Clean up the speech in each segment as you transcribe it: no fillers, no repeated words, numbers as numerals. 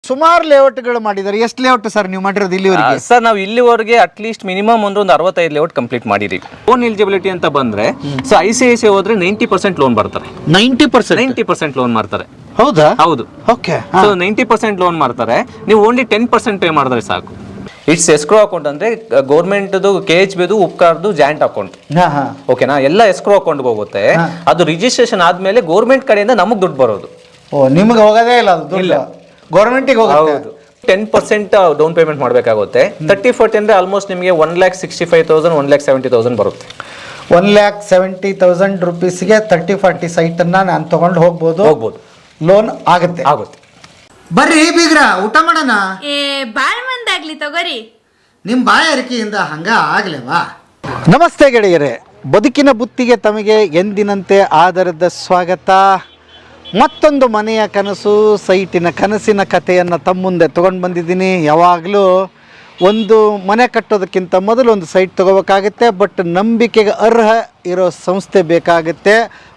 ಸುಮಾರು ಲೇಔಟ್ಗಳು ಮಾಡಿದ್ದಾರೆ. ಎಷ್ಟು ಲೇಔಟ್ ಸರ್ ನೀವು ಮಾಡಿರೋದು ಇಲ್ಲಿವರೆಗೆ? ಸರ್ ನಾವು ಇಲ್ಲಿವರೆಗೆ ಅಟ್ಲೀಸ್ಟ್ ಮಿನಿಮಮ್ ಒಂದು 65 ಲೇಔಟ್ ಕಂಪ್ಲೀಟ್ ಮಾಡಿದೀವಿ. ಲೋನ್ ಎಲಿಜಿಬಿಲಿಟಿ ಅಂತ ಬಂದ್ರೆ ಸೊ ICICI ಹೋದ್ರೆ 90% ಲೋನ್ ಬರ್ತಾರೆ. 90% ಲೋನ್ ಮಾಡ್ತಾರೆ. ಹೌದಾ? ಹೌದು. ಓಕೆ. ಸೊ 90% ಲೋನ್ ಮಾಡ್ತಾರೆ. ನೀವು ಓನ್ಲಿ 10% ಪೇ ಮಾಡಿದ್ರೆ ಸಾಕು. ಇಟ್ಸ್ ಎಸ್ಕ್ರೋ ಅಕೌಂಟ್ ಅಂದ್ರೆ ಗೌರ್ಮೆಂಟ್ KHB ಉಪ್ಕಾರ್ದು ಜಾಯಿಂಟ್ ಅಕೌಂಟ್. ಓಕೆನಾ? ಎಲ್ಲ ಎಸ್ಕ್ರೋ ಅಕೌಂಟ್ ಹೋಗುತ್ತೆ. ಅದು ರಿಜಿಸ್ಟ್ರೇಷನ್ ಆದ್ಮೇಲೆ ಗೌರ್ಮೆಂಟ್ ಕಡೆಯಿಂದ ನಮಗ್ ದುಡ್ಡು ಬರೋದು. ಓ, ನಿಮ್ಗೆ ಹೋಗೋದೇ ಇಲ್ಲ ಅದು ದುಡ್ಡು, ಗೌರ್ಮೆಂಟಿಗೆ ಹೋಗುತ್ತೆ. 10% ಡೌನ್ ಪೇಮೆಂಟ್ ಮಾಡಬೇಕಾಗುತ್ತೆ. 30-40 ಅಂದ್ರೆ ಆಲ್ಮೋಸ್ಟ್ ನಿಮಗೆ 1,65,000 1,70,000 ಬರುತ್ತೆ. 1,70,000 ರುಪೀಸ್ಗೆ 30-40 ಸೈಟನ್ನು ನಾನು ತೊಗೊಂಡು ಹೋಗ್ಬೋದು. ಲೋನ್ ಆಗುತ್ತೆ. ಬರ್ರಿ ಬೀಗ್ರ, ಊಟ ಮಾಡೋಣ. ಬಾಳ್ ಮಂದಾಗ್ಲಿ ತಗೋರಿ. ನಿಮ್ಮ ಬಾಯಾರಿಕೆಯಿಂದ ಹಂಗ ಆಗ್ಲೇವಾ? ನಮಸ್ತೆ ಗೆಳೆಯರೇ, ಬದುಕಿನ ಬುತ್ತಿಗೆ ತಮಗೆ ಎಂದಿನಂತೆ ಆಧಾರದ ಸ್ವಾಗತ. ಮತ್ತೊಂದು ಮನೆಯ ಕನಸು, ಸೈಟಿನ ಕನಸಿನ ಕಥೆಯನ್ನು ತಮ್ಮ ಮುಂದೆ ತೊಗೊಂಡು ಬಂದಿದ್ದೀನಿ. ಯಾವಾಗಲೂ ಒಂದು ಮನೆ ಕಟ್ಟೋದಕ್ಕಿಂತ ಮೊದಲು ಒಂದು ಸೈಟ್ ತೊಗೋಬೇಕಾಗುತ್ತೆ. ಬಟ್ ನಂಬಿಕೆಗೆ ಅರ್ಹ ಇರೋ ಸಂಸ್ಥೆ ಬೇಕಾಗುತ್ತೆ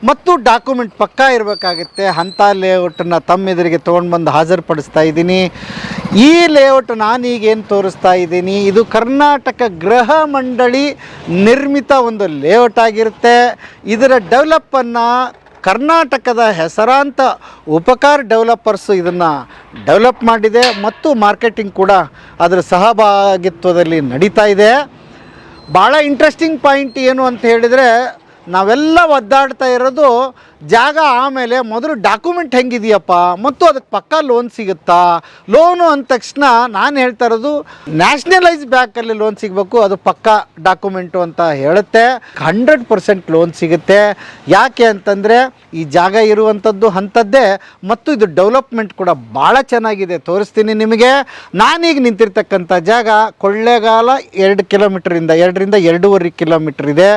ಮತ್ತು ಡಾಕ್ಯುಮೆಂಟ್ ಪಕ್ಕಾ ಇರಬೇಕಾಗುತ್ತೆ. ಅಂಥ ಲೇಔಟನ್ನು ತಮ್ಮ ಎದುರಿಗೆ ತೊಗೊಂಡು ಬಂದು ಹಾಜರುಪಡಿಸ್ತಾ ಇದ್ದೀನಿ. ಈ ಲೇಔಟ್ ನಾನೀಗೇನು ತೋರಿಸ್ತಾ ಇದ್ದೀನಿ, ಇದು ಕರ್ನಾಟಕ ಗೃಹ ಮಂಡಳಿ ನಿರ್ಮಿತ ಒಂದು ಲೇಔಟ್ ಆಗಿರುತ್ತೆ. ಇದರ ಡೆವಲಪನ್ನು ಕರ್ನಾಟಕದ ಹೆಸರಾಂತ ಉಪಕಾರ ಡೆವಲಪರ್ಸು ಇದನ್ನು ಡೆವಲಪ್ ಮಾಡಿದೆ ಮತ್ತು ಮಾರ್ಕೆಟಿಂಗ್ ಕೂಡ ಅದರ ಸಹಭಾಗಿತ್ವದಲ್ಲಿ ನಡೀತಾ ಇದೆ. ಭಾಳ ಇಂಟ್ರೆಸ್ಟಿಂಗ್ ಪಾಯಿಂಟ್ ಏನು ಅಂತ ಹೇಳಿದರೆ, ನಾವೆಲ್ಲ ಒದ್ದಾಡ್ತಾ ಇರೋದು ಜಾಗ, ಆಮೇಲೆ ಮೊದಲು ಡಾಕ್ಯುಮೆಂಟ್ ಹೆಂಗಿದೆಯಪ್ಪ ಮತ್ತು ಅದಕ್ಕೆ ಪಕ್ಕಾ ಲೋನ್ ಸಿಗುತ್ತಾ. ಲೋನು ಅಂದ ತಕ್ಷಣ ನಾನು ಹೇಳ್ತಾ ಇರೋದು ನ್ಯಾಷನಲೈಸ್ ಬ್ಯಾಂಕಲ್ಲಿ ಲೋನ್ ಸಿಗಬೇಕು, ಅದು ಪಕ್ಕಾ ಡಾಕ್ಯುಮೆಂಟು ಅಂತ ಹೇಳುತ್ತೆ. 100% ಲೋನ್ ಸಿಗುತ್ತೆ. ಯಾಕೆ ಅಂತಂದರೆ ಈ ಜಾಗ ಇರುವಂಥದ್ದು ಅಂಥದ್ದೇ ಮತ್ತು ಇದು ಡೆವಲಪ್ಮೆಂಟ್ ಕೂಡ ಭಾಳ ಚೆನ್ನಾಗಿದೆ. ತೋರಿಸ್ತೀನಿ ನಿಮಗೆ. ನಾನೀಗ ನಿಂತಿರ್ತಕ್ಕಂಥ ಜಾಗ ಕೊಳ್ಳೇಗಾಲ 2 ಕಿಲೋಮೀಟ್ರಿಂದ 2.5 ಕಿಲೋಮೀಟ್ರ್ ಇದೆ.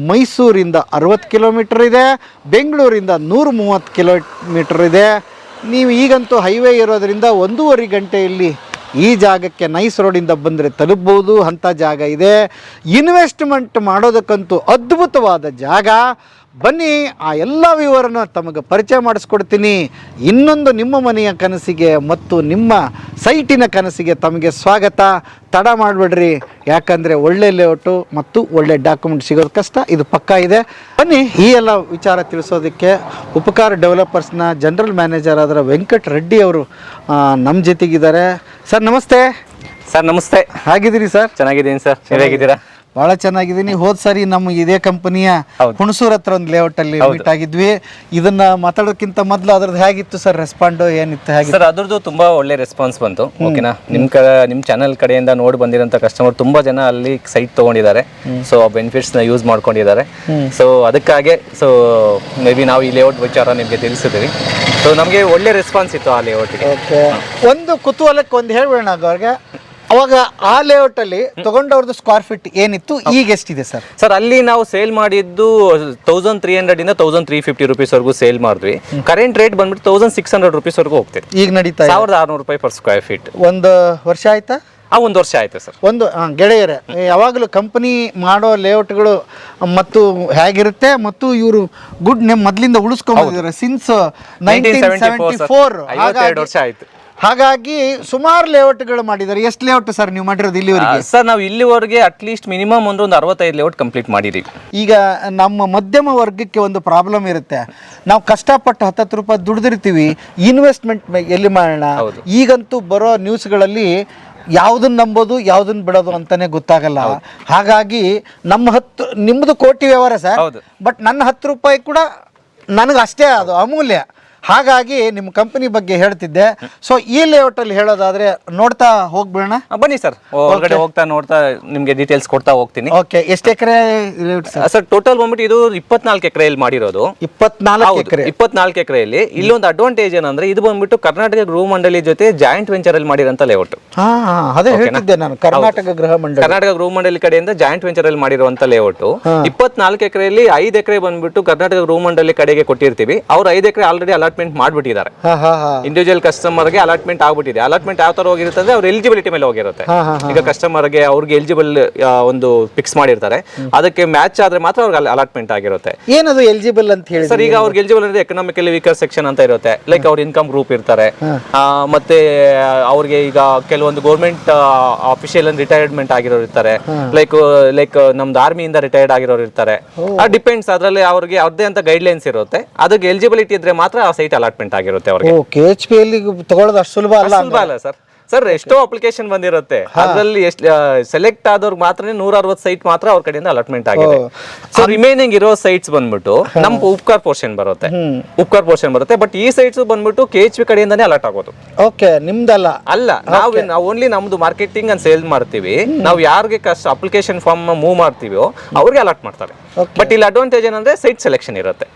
ಮೈಸೂರಿಂದ 60 ಕಿಲೋಮೀಟ್ರ್ ಇದೆ. ಬೆಂಗಳೂರಿಂದ 130 ಕಿಲೋಮೀಟ್ರ್ ಇದೆ. ನೀವು ಈಗಂತೂ ಹೈವೇ ಇರೋದರಿಂದ 1.5 ಗಂಟೆಯಲ್ಲಿ ಈ ಜಾಗಕ್ಕೆ ನೈಸ್ ರೋಡಿಂದ ಬಂದರೆ ತಲುಪ್ಬೋದು ಅಂಥ ಜಾಗ ಇದೆ. ಇನ್ವೆಸ್ಟ್ಮೆಂಟ್ ಮಾಡೋದಕ್ಕಂತೂ ಅದ್ಭುತವಾದ ಜಾಗ. ಬನ್ನಿ, ಆ ಎಲ್ಲ ವಿವರನ ತಮಗೆ ಪರಿಚಯ ಮಾಡಿಸ್ಕೊಡ್ತೀನಿ. ಇನ್ನೊಂದು ನಿಮ್ಮ ಮನೆಯ ಕನಸಿಗೆ ಮತ್ತು ನಿಮ್ಮ ಸೈಟಿನ ಕನಸಿಗೆ ತಮಗೆ ಸ್ವಾಗತ. ತಡ ಮಾಡಿಬಿಡ್ರಿ, ಯಾಕಂದರೆ ಒಳ್ಳೆ ಲೇಔಟು ಮತ್ತು ಒಳ್ಳೆ ಡಾಕ್ಯುಮೆಂಟ್ ಸಿಗೋದು ಕಷ್ಟ. ಇದು ಪಕ್ಕಾ ಇದೆ. ಬನ್ನಿ, ಈ ಎಲ್ಲ ವಿಚಾರ ತಿಳಿಸೋದಕ್ಕೆ ಉಪಕಾರ ಡೆವಲಪರ್ಸ್ನ ಜನರಲ್ ಮ್ಯಾನೇಜರ್ ಆದ ವೆಂಕಟ್ ರೆಡ್ಡಿ ಅವರು ನಮ್ಮ ಜೊತೆಗಿದ್ದಾರೆ. ಸರ್ ನಮಸ್ತೆ. ಸರ್ ನಮಸ್ತೆ. ಹೇಗಿದ್ದೀರಿ ಸರ್? ಚೆನ್ನಾಗಿದ್ದೀನಿ ಸರ್, ನೀವು ಹೇಗಿದ್ದೀರಾ? ಭಾಳ ಚೆನ್ನಾಗಿದ್ದೀನಿ. ಹೋದ್ ಸಾರಿ ನಮ್ಮ ಇದೇ ಕಂಪನಿಯ ಹುಣಸೂರ್ ಹತ್ರ ಒಂದು ಲೇಔಟ್ ಅಲ್ಲಿ ಮೀಟ್ ಆಗಿದ್ವಿ. ಇದನ್ನ ಮಾತಾಡೋಕ್ಕಿಂತ ಮೊದಲು ಅದ್ರದ್ದು ಹೇಗಿತ್ತು ಸರ್ ರೆಸ್ಪಾಂಡ್, ಏನಿತ್ತು ಹೇಗೆ ಸರ್? ಅದ್ರದ್ದು ತುಂಬಾ ಒಳ್ಳೆ ರೆಸ್ಪಾನ್ಸ್ ಬಂತು. ಓಕೆನಾ? ನಿಮ್ಮ ಚಾನಲ್ ಕಡೆಯಿಂದ ನೋಡಿ ಬಂದಿರೋಂಥ ಕಸ್ಟಮರ್ ತುಂಬಾ ಜನ ಅಲ್ಲಿ ಸೈಟ್ ತಗೊಂಡಿದ್ದಾರೆ. ಸೊ ಬೆನಿಫಿಟ್ಸ್ ನ ಯೂಸ್ ಮಾಡ್ಕೊಂಡಿದ್ದಾರೆ. ಸೊ ಅದಕ್ಕಾಗಿ ಸೊ ಮೇ ಬಿ ನಾವು ಈ ಲೇಔಟ್ ವಿಚಾರ ನಿಮಗೆ ತಿಳಿಸಿದ್ವಿ. ಸೊ ನಮಗೆ ಒಳ್ಳೆ ರೆಸ್ಪಾನ್ಸ್ ಇತ್ತು ಆ ಲೇಔಟ್ಗೆ. ಒಂದು ಕುತೂಹಲಕ್ಕೆ ಒಂದು ಹೇಳ್ಬೇಡ ಅವ್ರಿಗೆ, ಅವಾಗ ಆ ಲೇಔಟ್ ಅಲ್ಲಿ ತಗೊಂಡವ್ರದ್ದು ಸ್ಕ್ವೇರ್ ಫೀಟ್ ಏನಿತ್ತು, ಈಗ ಎಷ್ಟಿದೆ ಸರ್? ಸರ್ ಅಲ್ಲಿ ನಾವು ಸೇಲ್ ಮಾಡಿದ್ದು 1300 ಇಂದ 1350 ರುಪೀಸ್ ವರೆಗೂ ಸೇಲ್ ಮಾಡಿದ್ವಿ. ಕರೆಂಟ್ ರೇಟ್ ಬಂದ್ಬಿಟ್ಟು 1600 ರುಪೀಸ್ ವರೆಗೂ ಹೋಗ್ತಿದೆ. ಈಗ ನಡೀತಾ 1600 ರೂಪಾಯಿ ಪರ್ ಸ್ಕ್ವೇರ್ ಫೀಟ್. ಒಂದು ವರ್ಷ ಆಯ್ತಾ? 1 ವರ್ಷ ಆಯ್ತು ಸರ್. ಒಂದು ಗೆಳೆಯರೇ, ಯಾವಾಗಲೂ ಕಂಪನಿ ಮಾಡೋ ಲೇಔಟ್ಗಳು ಮತ್ತು ಹೇಗಿರುತ್ತೆ ಮತ್ತು ಇವರು ಗುಡ್ ನೇಮ್ ಮೊದಲಿಂದ ಉಳಿಸ್ಕೊಂಡಿದ್ದಾರೆ ಸಿನ್ಸ್ 1974. 52 ವರ್ಷ ಆಯ್ತು. ಹಾಗಾಗಿ ಸುಮಾರು ಲೇಔಟ್ಗಳು ಮಾಡಿದ್ದಾರೆ. ಎಷ್ಟು ಲೇಔಟ್ ಸರ್ ನೀವು ಮಾಡಿರೋದು ಇಲ್ಲಿವರೆಗೆ? ಸರ್ ನಾವು ಇಲ್ಲಿವರೆಗೆ ಅಟ್ಲೀಸ್ಟ್ ಮಿನಿಮಮ್ ಒಂದು 65 ಲೇಔಟ್ ಕಂಪ್ಲೀಟ್ ಮಾಡಿದ್ದೀವಿ. ಈಗ ನಮ್ಮ ಮಧ್ಯಮ ವರ್ಗಕ್ಕೆ ಒಂದು ಪ್ರಾಬ್ಲಮ್ ಇರುತ್ತೆ. ನಾವು ಕಷ್ಟಪಟ್ಟು 10 ರೂಪಾಯಿ ದುಡ್ದಿರ್ತೀವಿ, ಇನ್ವೆಸ್ಟ್ಮೆಂಟ್ ಎಲ್ಲಿ ಮಾಡೋಣ? ಈಗಂತೂ ಬರೋ ನ್ಯೂಸ್ಗಳಲ್ಲಿ ಯಾವುದನ್ನ ನಂಬೋದು ಯಾವುದನ್ನ ಬಿಡೋದು ಅಂತಾನೆ ಗೊತ್ತಾಗಲ್ಲ. ಹಾಗಾಗಿ ನಿಮ್ಮದು ಕೋಟಿ ವ್ಯವಹಾರ ಸರ್, ಬಟ್ ನನ್ನ 10 ರೂಪಾಯಿ ಕೂಡ ನನಗೆ ಅಷ್ಟೇ, ಅದು ಅಮೂಲ್ಯ. ಹಾಗಾಗಿ ನಿಮ್ಮ ಕಂಪನಿ ಬಗ್ಗೆ ಹೇಳ್ತಿದ್ದೆ. ಸೊ ಈ ಲೇಔಟ್ ಅಲ್ಲಿ ಹೇಳೋದಾದ್ರೆ ನೋಡ್ತಾ ಹೋಗ್ಬಿಡೋಣ. ಬನ್ನಿ ಸರ್, ಒಳಗಡೆ ಹೋಗ್ತಾ ನೋಡ್ತಾ ನಿಮ್ಗೆ ಡೀಟೇಲ್ಸ್ ಕೊಡ್ತಾ ಹೋಗ್ತೀನಿ. ಓಕೆ, ಎಷ್ಟು ಎಕರೆ ಸರ್? ಟೋಟಲ್ ಬಂದ್ಬಿಟ್ಟು ಇದು 24 ಎಕರೆಯಲ್ಲಿ ಮಾಡಿರೋದು. 24 ಎಕರೆಯಲ್ಲಿ ಇಲ್ಲೊಂದು ಅಡ್ವಾಂಟೇಜ್ ಏನಂದ್ರೆ ಇದು ಬಂದ್ಬಿಟ್ಟು ಕರ್ನಾಟಕ ಗೃಹ ಮಂಡಳಿ ಜೊತೆ ಜಾಯಿಂಟ್ ವೆಂಚರ್ ಅಲ್ಲಿ ಮಾಡಿರೋಂಥ ಲೇಔಟ್. ಅದೇ ಹೇಳ್ತಿದ್ದೆ ನಾನು, ಕರ್ನಾಟಕ ಗೃಹ ಮಂಡಳಿ ಕಡೆಯಿಂದ ಜಾಯಿಂಟ್ ವೆಂಚರ್ ಅಲ್ಲಿ ಮಾಡಿರುವಂತ ಲೇಔಟ್. 24 ಎಕರೆಯಲ್ಲಿ 5 ಎಕರೆ ಬಂದ್ಬಿಟ್ಟು ಕರ್ನಾಟಕ ಗೃಹ ಮಂಡಳಿ ಕಡೆಗೆ ಕೊಟ್ಟಿರ್ತೀವಿ. ಅವ್ರು 5 ಎಕರೆ ಆಲ್ರೆಡಿ ಅಲಾಟ್ ಅಲಾಟ್ಮೆಂಟ್ ಮಾಡ್ಬಿಟ್ಟಿದ್ದಾರೆ. ಹಾ ಹಾ ಹಾ ಇಂಡಿವಿಜುವಲ್ ಕಸ್ಟಮರ್ಗೆ ಅಲಾಟ್ಮೆಂಟ್ ಆಗ್ಬಿಟ್ಟಿದೆ. ಅಲಾಟ್ಮೆಂಟ್ ಯಾವ ತರ ಹೋಗಿರುತ್ತೆ ಅಂದ್ರೆ ಅವ್ರ ಎಲಿಜಿಬಿಲಿಟಿ ಮೇಲೆ ಹೋಗಿರುತ್ತೆ. ಈಗ ಕಸ್ಟಮರ್ಗೆ ಅವ್ರಿಗೆ ಎಲಿಜಿಬಲ್ ಒಂದು ಫಿಕ್ಸ್ ಮಾಡಿರ್ತಾರೆ, ಅದಕ್ಕೆ ಮ್ಯಾಚ್ ಆದ್ರೆ ಮಾತ್ರ ಅವ್ರಿಗೆ ಅಲಾಟ್ಮೆಂಟ್ ಆಗಿರುತ್ತೆ. ಏನದು ಎಲಿಜಿಬಲ್ ಅಂತ ಹೇಳಿ ಸರ್, ಈಗ ಅವ್ರಿಗೆ ಎಲಿಜಿಬಲ್ ಅಂದ್ರೆ ಎಕನಾಮಿಕಲಿ ವೀಕರ್ ಸೆಕ್ಷನ್ ಅಂತ ಇರುತ್ತೆ. ಲೈಕ್ ಅವ್ರ ಇನ್ಕಮ್ ಗ್ರೂಪ್ ಇರ್ತಾರೆ, ಮತ್ತೆ ಅವ್ರಿಗೆ ಈಗ ಕೆಲವೊಂದು ಗೌರ್ಮೆಂಟ್ ಅಫಿಷಿಯಲ್ ರಿಟೈರ್ಮೆಂಟ್ ಆಗಿರೋರು ಇರ್ತಾರೆ, ಲೈಕ್ ನಮ್ದು ಆರ್ಮಿಯಿಂದ ರಿಟೈರ್ಡ್ ಆಗಿರೋರು ಇರ್ತಾರೆ. ಡಿಪೆಂಡ್ಸ್, ಅದರಲ್ಲಿ ಅವ್ರಿಗೆ ಅವ್ರದೇ ಅಂತ ಗೈಡ್ಲೈನ್ಸ್ ಇರುತ್ತೆ. ಅದಕ್ಕೆ ಎಲಿಜಿಬಿಲಿಟಿ ಇದ್ರೆ ಮಾತ್ರ ಆ ಸೈಟ್ ಅಲಾಟ್ಮೆಂಟ್ ಆಗಿರುತ್ತೆ ಅವ್ರಿಗೆ. KHP ಅಲ್ಲಿ ತಗೊಳ್ಳೋದು ಅಷ್ಟು ಸುಲಭ ಅಲ್ಲ ಸರ್. ಎಷ್ಟೋ ಅಪ್ಲಿಕೇಶನ್ ಬಂದಿರುತ್ತೆ, ಅದರಲ್ಲಿ ಸೆಲೆಕ್ಟ್ ಆದವ್ರಿಗೆ ಮಾತ್ರ 160 ಸೈಟ್ ಮಾತ್ರ ಅವ್ರ ಕಡೆಯಿಂದ ಅಲಾಟ್ಮೆಂಟ್ ಆಗಿದೆ. ಸೊ ರಿಮೈನಿಂಗ್ ಇರೋ ಸೈಟ್ಸ್ ಬಂದ್ಬಿಟ್ಟು ನಮ್ ಉಪ್ಕಾರ್ ಪೋರ್ಷನ್ ಬರುತ್ತೆ. ಬಟ್ ಈ ಸೈಟ್ಸ್ ಬಂದ್ಬಿಟ್ಟು KHP ಕಡೆಯಿಂದಾನೇ ಅಲಾಟ್ ಆಗೋದು. ಓಕೆ, ನಿಮ್ದಲ್ಲ ಅಲ್ಲ, ನಾವು ಓನ್ಲಿ ನಮ್ದು ಮಾರ್ಕೆಟಿಂಗ್ ಅಂಡ್ ಸೇಲ್ ಮಾಡ್ತೀವಿ. ನಾವು ಯಾರಿಗೆ ಅಪ್ಲಿಕೇಶನ್ ಫಾರ್ಮ್ ಮೂವ್ ಮಾಡ್ತೀವೋ ಅವ್ರಿಗೆ ಅಲಾಟ್ ಮಾಡ್ತಾರೆ. ಬಟ್ ಇಲ್ಲಿ ಅಡ್ವಾಂಟೇಜ್ ಏನಂದ್ರೆ ಸೈಟ್ ಸೆಲೆಕ್ಷನ್ ಇರುತ್ತೆ.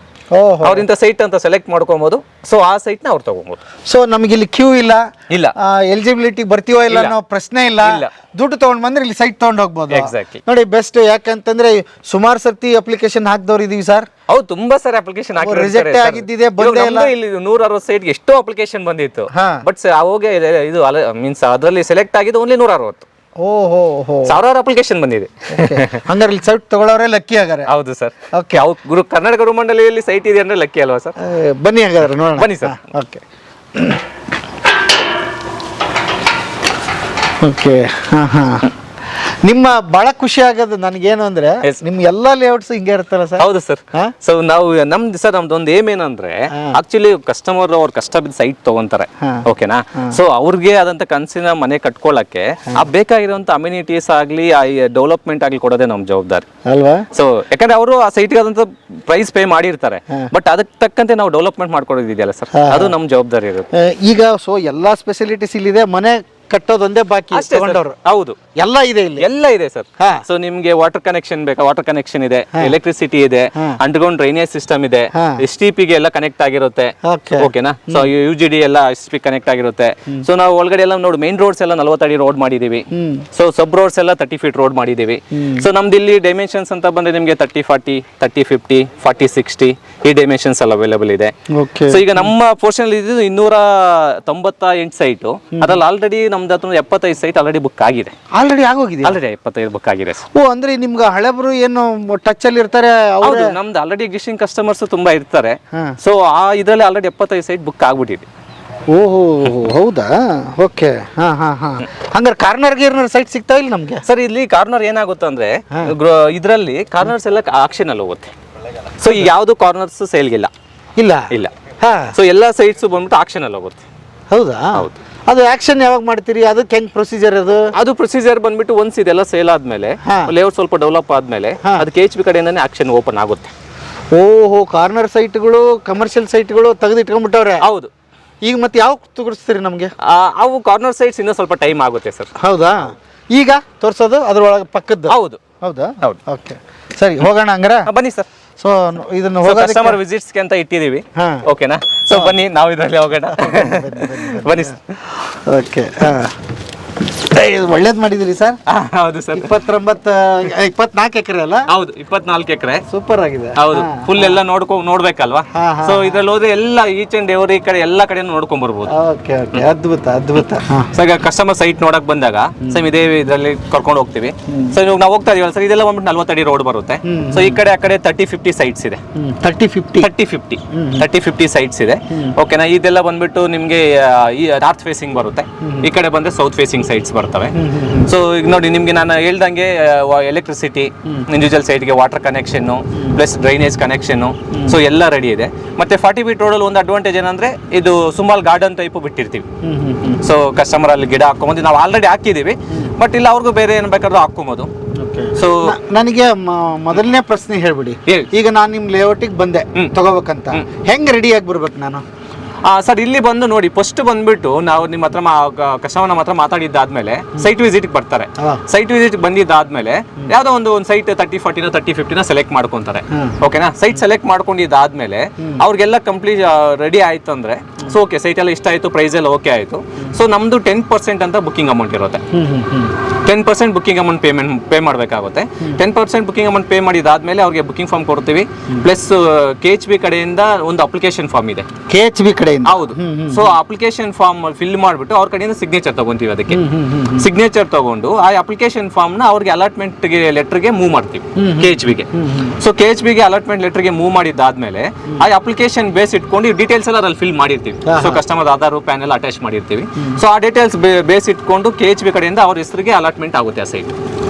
ಅವ್ರಿಂತ ಸೈಟ್ ಅಂತ ಸೆಲೆಕ್ಟ್ ಮಾಡ್ಕೊಬಹುದು. ಸೊ ಆ ಸೈಟ್ ನ ಅವ್ರು ತಗೋಬಹುದು. ಸೊ ನಮ್ಗೆ ಇಲ್ಲಿ ಕ್ಯೂ ಇಲ್ಲ, ಇಲ್ಲ ಎಲಿಜಿಬಿಲಿಟಿ ಬರ್ತೀವೋ ಇಲ್ಲ ಅನ್ನೋ ಪ್ರಶ್ನೆ ಇಲ್ಲ. ದುಡ್ಡು ತಗೊಂಡ್ ಬಂದ್ರೆ ಇಲ್ಲಿ ಸೈಟ್ ತಗೊಂಡ್ ಹೋಗ್ಬೋದು. ಎಕ್ಸಾಕ್ಟ್ಲಿ ನೋಡಿ, ಬೆಸ್ಟ್. ಯಾಕಂತಂದ್ರೆ ಸುಮಾರು ಸರ್ತಿ ಅಪ್ಲಿಕೇಶನ್ ಹಾಕ್ದವ್ರು ಇದೀವಿ ಸರ್. ಹೌದು, ತುಂಬಾ ಸಾರಿ ಅಪ್ಲಿಕೇಶನ್ ರಿಜೆಕ್ಟ್ ಆಗಿದ್ದಿದೆ, ಬಂದೇ ಇಲ್ಲ. ಇಲ್ಲಿ 160 ಸೈಟ್ ಎಷ್ಟೋ ಅಪ್ಲಿಕೇಶನ್ ಬಂದಿತ್ತು. ಬಟ್ ಅವಾಗ ಇದು ಮೀನ್ಸ್ ಅದರಲ್ಲಿ ಸೆಲೆಕ್ಟ್ ಆಗಿದ್ದು ಓನ್ಲಿ 160. ಓಹೋ, ಸಾವಿರಾರು ಅಪ್ಲಿಕೇಶನ್ ಬಂದಿದೆ. ಹಂಗಾರೆ ಇಲ್ಲಿ ಸೈಟ್ ತಗೊಳ್ಳೋರೆ ಲಕ್ಕಿ ಆಗಾರೆ. ಹೌದು ಸರ್. ಓಕೆ, ಕರ್ನಾಟಕ ಗುರುಮಂಡಲಿಯಲ್ಲಿ ಸೈಟ್ ಇದೆ ಅಂದ್ರೆ ಲಕ್ಕಿ ಅಲ್ವಾ ಸರ್? ಬನ್ನಿ ಹಾಗಾದ್ರೆ ನೋಡೋಣ. ಬನ್ನಿ ಸರ್. ಓಕೆ ಓಕೆ ಹಾ ಹಾ ನಿಮ್ಮ ಬಹಳ ಖುಷಿ ಆಗೋದು ನನಗೇನು ಅಂದ್ರೆ ನಿಮ್ ಎಲ್ಲಾ ಲೇಔಟ್ಸ್ ಹಿಂಗೆ ಇರುತ್ತಲ್ಲ ಸರ್? ಹೌದು ಸರ್. ಸೊ ನಾವು ನಮ್ದು ಒಂದು ಏಮ್ ಏನಂದ್ರೆ ಆಕ್ಚುಲಿ ಕಸ್ಟಮರ್ ಅವ್ರ ಕಷ್ಟ ಬಿದ್ದು ಸೈಟ್ ತಗೊಂತಾರೆ, ಓಕೆನಾ? ಸೊ ಅವ್ರಿಗೆ ಆದಂತ ಕನಸಿನ ಮನೆ ಕಟ್ಕೊಳ್ಳಕ್ಕೆ ಆ ಬೇಕಾಗಿರುವಂತ ಅಮ್ಯುನಿಟೀಸ್ ಆಗ್ಲಿ, ಆ ಡೆವಲಪ್ಮೆಂಟ್ ಆಗ್ಲಿ ಕೊಡೋದೇ ನಮ್ ಜವಾಬ್ದಾರಿ ಅಲ್ವಾ? ಸೊ ಯಾಕಂದ್ರೆ ಅವರು ಆ ಸೈಟ್ಗೆ ಆದಂತ ಪ್ರೈಸ್ ಪೇ ಮಾಡಿರ್ತಾರೆ, ಬಟ್ ಅದಕ್ಕೆ ತಕ್ಕಂತೆ ನಾವು ಡೆವಲಪ್ಮೆಂಟ್ ಮಾಡ್ಕೊಡೋದಿದೆಯಲ್ಲ ಸರ್, ಅದು ನಮ್ ಜವಾಬ್ದಾರಿ ಇರುತ್ತೆ. ಈಗ ಸೊ ಎಲ್ಲಾ ಸ್ಪೆಸಿಲಿಟೀಸ್ ಇಲ್ಲಿದೆ, ಮನೆ ಕಟ್ಟೋದೊಂದೇ ಬಾಕಿ. ಹೌದು, ಎಲ್ಲ ಇದೆ ಇಲ್ಲಿ, ಎಲ್ಲ ಇದೆ ಸರ್. ಸೊ ನಿಮ್ಗೆ ವಾಟರ್ ಕನೆಕ್ಷನ್ ಬೇಕಾ? ವಾಟರ್ ಕನೆಕ್ಷನ್ ಇದೆ, ಎಲೆಕ್ಟ್ರಿಸಿಟಿ ಇದೆ, ಅಂಡರ್ಗ್ರೌಂಡ್ ಡ್ರೈನೇಜ್ ಸಿಸ್ಟಮ್ ಇದೆ, STP ಗೆ ಎಲ್ಲ ಕನೆಕ್ಟ್ ಆಗಿರುತ್ತೆ, ಓಕೆನಾ? ಸೊ UGD ಎಲ್ಲ STP ಕನೆಕ್ಟ್ ಆಗಿರುತ್ತೆ. ಸೊ ನಾವು ಒಳಗಡೆ ಎಲ್ಲ ನೋಡಿ, ಮೇನ್ ರೋಡ್ಸ್ ಎಲ್ಲ 40 ಅಡಿ ರೋಡ್ ಮಾಡಿದೀವಿ. ಸೊ ಸಬ್ ರೋಡ್ಸ್ ಎಲ್ಲ 30 ಫೀಟ್ ರೋಡ್ ಮಾಡಿದೀವಿ. ಸೊ ನಮ್ದು ಇಲ್ಲಿ ಡೈಮೆನ್ಷನ್ಸ್ ಅಂತ ಬಂದ್ರೆ ನಿಮ್ಗೆ 30-40, 30-50, 40-60 ಈ ಡೈಮೆನ್ಷನ್ಸ್ ಎಲ್ಲ ಅವೈಲೇಬಲ್ ಇದೆ. ಸೊ ಈಗ ನಮ್ಮ ಪೋರ್ಷನ್ ಇದು 298 ಸೈಟ್, ಅದ್ರಲ್ಲಿ ಆಲ್ರೆಡಿ ನಮ್ದು 75 ಸೈಟ್ ಆಲ್ರೆಡಿ ಬುಕ್ ಆಗಿದೆ. ಆಲ್ರೆಡಿ ಆಗೋಗಿದೆ? ಆಲ್ರೆಡಿ 75 ಬುಕ್ ಆಗಿದೆ. ಓ, ಅಂದ್ರೆ ನಿಮ್ಗೆ ಹಳೆಬರು ಏನು ಟಚ್ ಅಲ್ಲಿ ಇರ್ತಾರೆ? ಹೌದು, ನಮ್ದು ಆಲ್ರೆಡಿ ಎಕ್ಸಿಸ್ಟಿಂಗ್ ಕಸ್ಟಮರ್ಸ್ ತುಂಬಾ ಇರ್ತಾರೆ. ಸೊ ಆ ಇದರಲ್ಲಿ ಆಲ್ರೆಡಿ 75 ಸೈಟ್ ಬುಕ್ ಆಗ್ಬಿಟ್ಟಿದೆ. ಓಹೋ, ಹೌದಾ? ಓಕೆ, ಹಾ ಹಾ ಹಾ. ಹಂಗಾರೆ ಕಾರ್ನರ್ ಸೈಟ್ ಸಿಗ್ತಾವ ಇಲ್ಲ ನಮ್ಗೆ? ಸರ್, ಇಲ್ಲಿ ಕಾರ್ನರ್ ಏನಾಗುತ್ತೆ ಅಂದ್ರೆ ಇದರಲ್ಲಿ ಕಾರ್ನರ್ಸ್ ಎಲ್ಲ ಆಕ್ಷನ್ ಅಲ್ಲಿ ಹೋಗುತ್ತೆ. ಸೊ ಈಗ ಯಾವ್ದು ಕಾರ್ನರ್ಸ್ ಸೇಲ್ಗಿಲ್ಲ. ಇಲ್ಲ. ಸೊ ಎಲ್ಲಾ ಸೈಟ್ಸ್ ಬಂದ್ಬಿಟ್ಟು ಆಕ್ಷನ್ ಅಲ್ಲಿ ಹೋಗುತ್ತೆ. ಹೌದಾ? ಹೌದು. ಅದು ಆಕ್ಷನ್ ಯಾವಾಗ ಮಾಡ್ತೀರಿ? ಅದಕ್ಕೆ ಹೆಂಗ್ ಪ್ರೊಸೀಜರ್? ಅದು ಪ್ರೊಸೀಜರ್ ಬಂದ್ಬಿಟ್ಟು ಒನ್ಸ್ ಇದೆಲ್ಲ ಸೇಲ್ ಆದ್ಮೇಲೆ, ಲೇಔಟ್ ಸ್ವಲ್ಪ ಡೆವಲಪ್ ಆದ್ಮೇಲೆ ಅದು KHP ಕಡೆಯಿಂದಾನೆ ಆಕ್ಷನ್ ಓಪನ್ ಆಗುತ್ತೆ. ಓಹೋ, ಕಾರ್ನರ್ ಸೈಟ್ಗಳು, ಕಮರ್ಷಿಯಲ್ ಸೈಟ್ಗಳು ತೆಗೆದಿಟ್ಕೊಂಡ್ಬಿಟ್ಟವ್ರೆ. ಹೌದು. ಈಗ ಮತ್ತೆ ಯಾವ ತೋರಿಸ್ತೀರಿ ನಮ್ಗೆ? ಅವು ಕಾರ್ನರ್ ಸೈಟ್ಸ್ ಇನ್ನೂ ಸ್ವಲ್ಪ ಟೈಮ್ ಆಗುತ್ತೆ ಸರ್. ಹೌದಾ? ಈಗ ತೋರ್ಸೋದು ಅದ್ರೊಳಗೆ ಪಕ್ಕದ್ದು? ಹೌದು. ಹೌದಾ? ಹೌದು. ಓಕೆ, ಸರಿ, ಹೋಗೋಣ ಹಂಗಾರ. ಬನ್ನಿ ಸರ್. ಸೊ ಇದನ್ನ ಕಸ್ಟಮರ್ ವಿಸಿಟ್ಸ್ ಅಂತ ಇಟ್ಟಿದೀವಿ, ಓಕೆನಾ? ಸೊ ಬನ್ನಿ, ನಾವು ಇದರಲ್ಲಿ ಹೋಗೋಣ. ಬನ್ನಿ ಸರ್. ಓಕೆ, ಒಳ್ಳೇದ್ ಮಾಡಿದಿರಿ ಸರ್. ಹೌದು ಸರ್. 24 ಎಕರೆ ಅಲ್ಲ? ಹೌದು, 24 ಎಕರೆ. ಸೂಪರ್ ಆಗಿದೆ. ಹೌದು, ಫುಲ್ ಎಲ್ಲ ನೋಡ್ಬೇಕಲ್ವಾ? ಸೊ ಇದ್ರಲ್ಲಿ ಹೋದ್ರೆ ಎಲ್ಲ ಈಚ್ ಅಂಡ್ ಎವ್ರಿ ಕಡೆ ಎಲ್ಲ ಕಡೆ ನೋಡ್ಕೊಂಡ್ ಬರ್ಬೋದು. ಓಕೆ ಓಕೆ, ಅದ್ಭುತ. ಸೊ ಈಗ ಕಸ್ಟಮರ್ ಸೈಟ್ ನೋಡಕ್ ಬಂದಾಗ ಸೇಮ್ ಇದೇ ಇದರಲ್ಲಿ ಕರ್ಕೊಂಡು ಹೋಗ್ತೀವಿ. ಸೊ ಇವಾಗ ನಾವು ಹೋಗ್ತಾ ಇದೀವಲ್ಲ ಸರ್, ಇದೆಲ್ಲ ಬಂದ್ಬಿಟ್ಟು 40 ಅಡಿ ರೋಡ್ ಬರುತ್ತೆ. ಸೊ ಈ ಕಡೆ ಆ ಕಡೆ 30-50 ಸೈಟ್ಸ್ ಇದೆ. 30-50 ಸೈಟ್ಸ್ ಇದೆ, ಓಕೆನಾ? ಇದೆಲ್ಲ ಬಂದ್ಬಿಟ್ಟು ನಿಮ್ಗೆ ಈ ನಾರ್ತ್ ಫೇಸಿಂಗ್ ಬರುತ್ತೆ, ಈ ಕಡೆ ಬಂದ್ರೆ ಸೌತ್ ಫೇಸಿಂಗ್ ಸೈಟ್ಸ್ ಬರ್ತವೆ. ಸೊ ಈಗ ನೋಡಿ, ನಿಮ್ಗೆ ನಾನು ಹೇಳ್ದಂಗೆ ಎಲೆಕ್ಟ್ರಿಸಿಟಿ, ಇಂಡಿವಿಜುವಲ್ ಸೈಟ್ಗೆ water connection plus drainage connection, so ಎಲ್ಲ ರೆಡಿ ಇದೆ. ಮತ್ತೆ 40 ಫೀಟ್ ರೋಡಲ್ಲಿ ಒಂದು ಅಡ್ವಾಂಟೇಜ್ ಏನಂದ್ರೆ ಇದು ಸುಮಾರು ಗಾರ್ಡನ್ ಟೈಪ್ ಬಿಟ್ಟಿರ್ತೀವಿ. ಸೊ ಕಸ್ಟಮರ್ ಅಲ್ಲಿ ಗಿಡ ಹಾಕೊಂಬೋದು, ನಾವು ಆಲ್ರೆಡಿ ಹಾಕಿದೀವಿ, ಬಟ್ ಇಲ್ಲ ಅವ್ರಿಗೂ ಬೇರೆ ಏನ್ ಬೇಕಾದ್ರೂ ಹಾಕೋಬಹುದು. ಸೊ ನನಗೆ ಮೊದಲನೇ ಪ್ರಶ್ನೆ ಹೇಳ್ಬಿಡಿ. ಈಗ ನಾನು ನಿಮ್ ಲೇಔಟಿಗೆ ಬಂದೆ ತಗೋಬೇಕಂತ, ಹೆಂಗ್ ರೆಡಿ ಆಗಿ ಬರ್ಬೇಕು ನಾನು? ಸರ್, ಇಲ್ಲಿ ಬಂದು ನೋಡಿ, ಫಸ್ಟ್ ಬಂದ್ಬಿಟ್ಟು ನಾವು ನಿಮ್ಮ ಹತ್ರ ಕಸ್ಟಮರ್ ನಮ್ಮ ಹತ್ರ ಮಾತಾಡಿದ್ದಾದ್ಮೇಲೆ ಸೈಟ್ ವಿಸಿಟ್ ಬರ್ತಾರೆ. ಸೈಟ್ ವಿಸಿಟ್ ಬಂದಿದ್ದಾದ್ಮೇಲೆ ಯಾವ್ದೋ ಒಂದು ಸೈಟ್ 30-40 30-50 ಸೆಲೆಕ್ಟ್ ಮಾಡ್ಕೊಂತಾರೆ, ಓಕೆನಾ? ಸೈಟ್ ಸೆಲೆಕ್ಟ್ ಮಾಡ್ಕೊಂಡಿದ್ದಾದ್ಮೇಲೆ ಅವ್ರಿಗೆಲ್ಲ ಕಂಪ್ಲೀಟ್ ರೆಡಿ ಆಯ್ತು ಅಂದ್ರೆ, ಸೊ ಓಕೆ, ಸೈಟ್ ಎಲ್ಲ ಇಷ್ಟ ಆಯ್ತು, ಪ್ರೈಸ್ ಎಲ್ಲ ಓಕೆ ಆಯ್ತು. ಸೊ ನಮ್ದು 10% ಅಂತ ಬುಕಿಂಗ್ ಅಮೌಂಟ್ ಇರುತ್ತೆ. 10% ಬುಕಿಂಗ್ ಅಮೌಂಟ್ ಪೇ ಮಾಡಬೇಕಾಗುತ್ತೆ. 10% ಬುಕಿಂಗ್ ಅಮೌಂಟ್ ಪೇ ಮಾಡಿದಾದ್ಮೇಲೆ ಅವ್ರಿಗೆ ಬುಕಿಂಗ್ ಫಾರ್ಮ್ ಕೊಡ್ತೀವಿ. ಪ್ಲಸ್ KHB ಕಡೆಯಿಂದ ಒಂದು ಅಪ್ಲಿಕೇಶನ್ ಫಾರ್ಮ್ ಇದೆ. KHB ಕಡೆಯಿಂದ? ಹೌದು. ಸೊ ಅಪ್ಲಿಕೇಶನ್ ಫಾರ್ಮ್ ಫಿಲ್ ಮಾಡಿಬಿಟ್ಟು ಅವ್ರ ಕಡೆಯಿಂದ ಸಿಗ್ನೇಚರ್ ತಗೊಂತೀವಿ. ಅದಕ್ಕೆ ಸಿಗ್ನೇಚರ್ ತಗೊಂಡು ಆ ಅಪ್ಲಿಕೇಶನ್ ಫಾರ್ಮ್ ನ ಅವ್ರಿಗೆ ಅಲಾಟ್ಮೆಂಟ್ ಲೆಟರ್ಗೆ ಮೂವ್ ಮಾಡ್ತೀವಿ KHB ಗೆ. ಸೊ KHB ಗೆ ಅಲಾಟ್ಮೆಂಟ್ ಲೆಟರ್ಗೆ ಮೂವ್ ಮಾಡಿದ್ದಾದ್ಮೇಲೆ ಆ ಅಪ್ಲಿಕೇಶನ್ ಬೇಸ್ ಇಟ್ಕೊಂಡು ಡೀಟೇಲ್ಸ್ ಎಲ್ಲ ಅದ್ರಲ್ಲಿ ಫಿಲ್ ಮಾಡಿರ್ತೀವಿ. ಸೊ ಕಸ್ಟಮರ್ ಆಧಾರ್ ಪ್ಯಾನ್ ಎಲ್ಲ ಅಟ್ಯಾಚ್ ಮಾಡಿರ್ತೀವಿ. ಸೊ ಆ ಡೀಟೇಲ್ಸ್ ಬೇಸ್ ಇಟ್ಕೊಂಡು KHB ಕಡೆಯಿಂದ ಅವ್ರ ಹೆಸರಿಗೆ ಅಲಾಟ್ಮೆಂಟ್ ಆಗುತ್ತೆ ಆ ಸೈಟ್.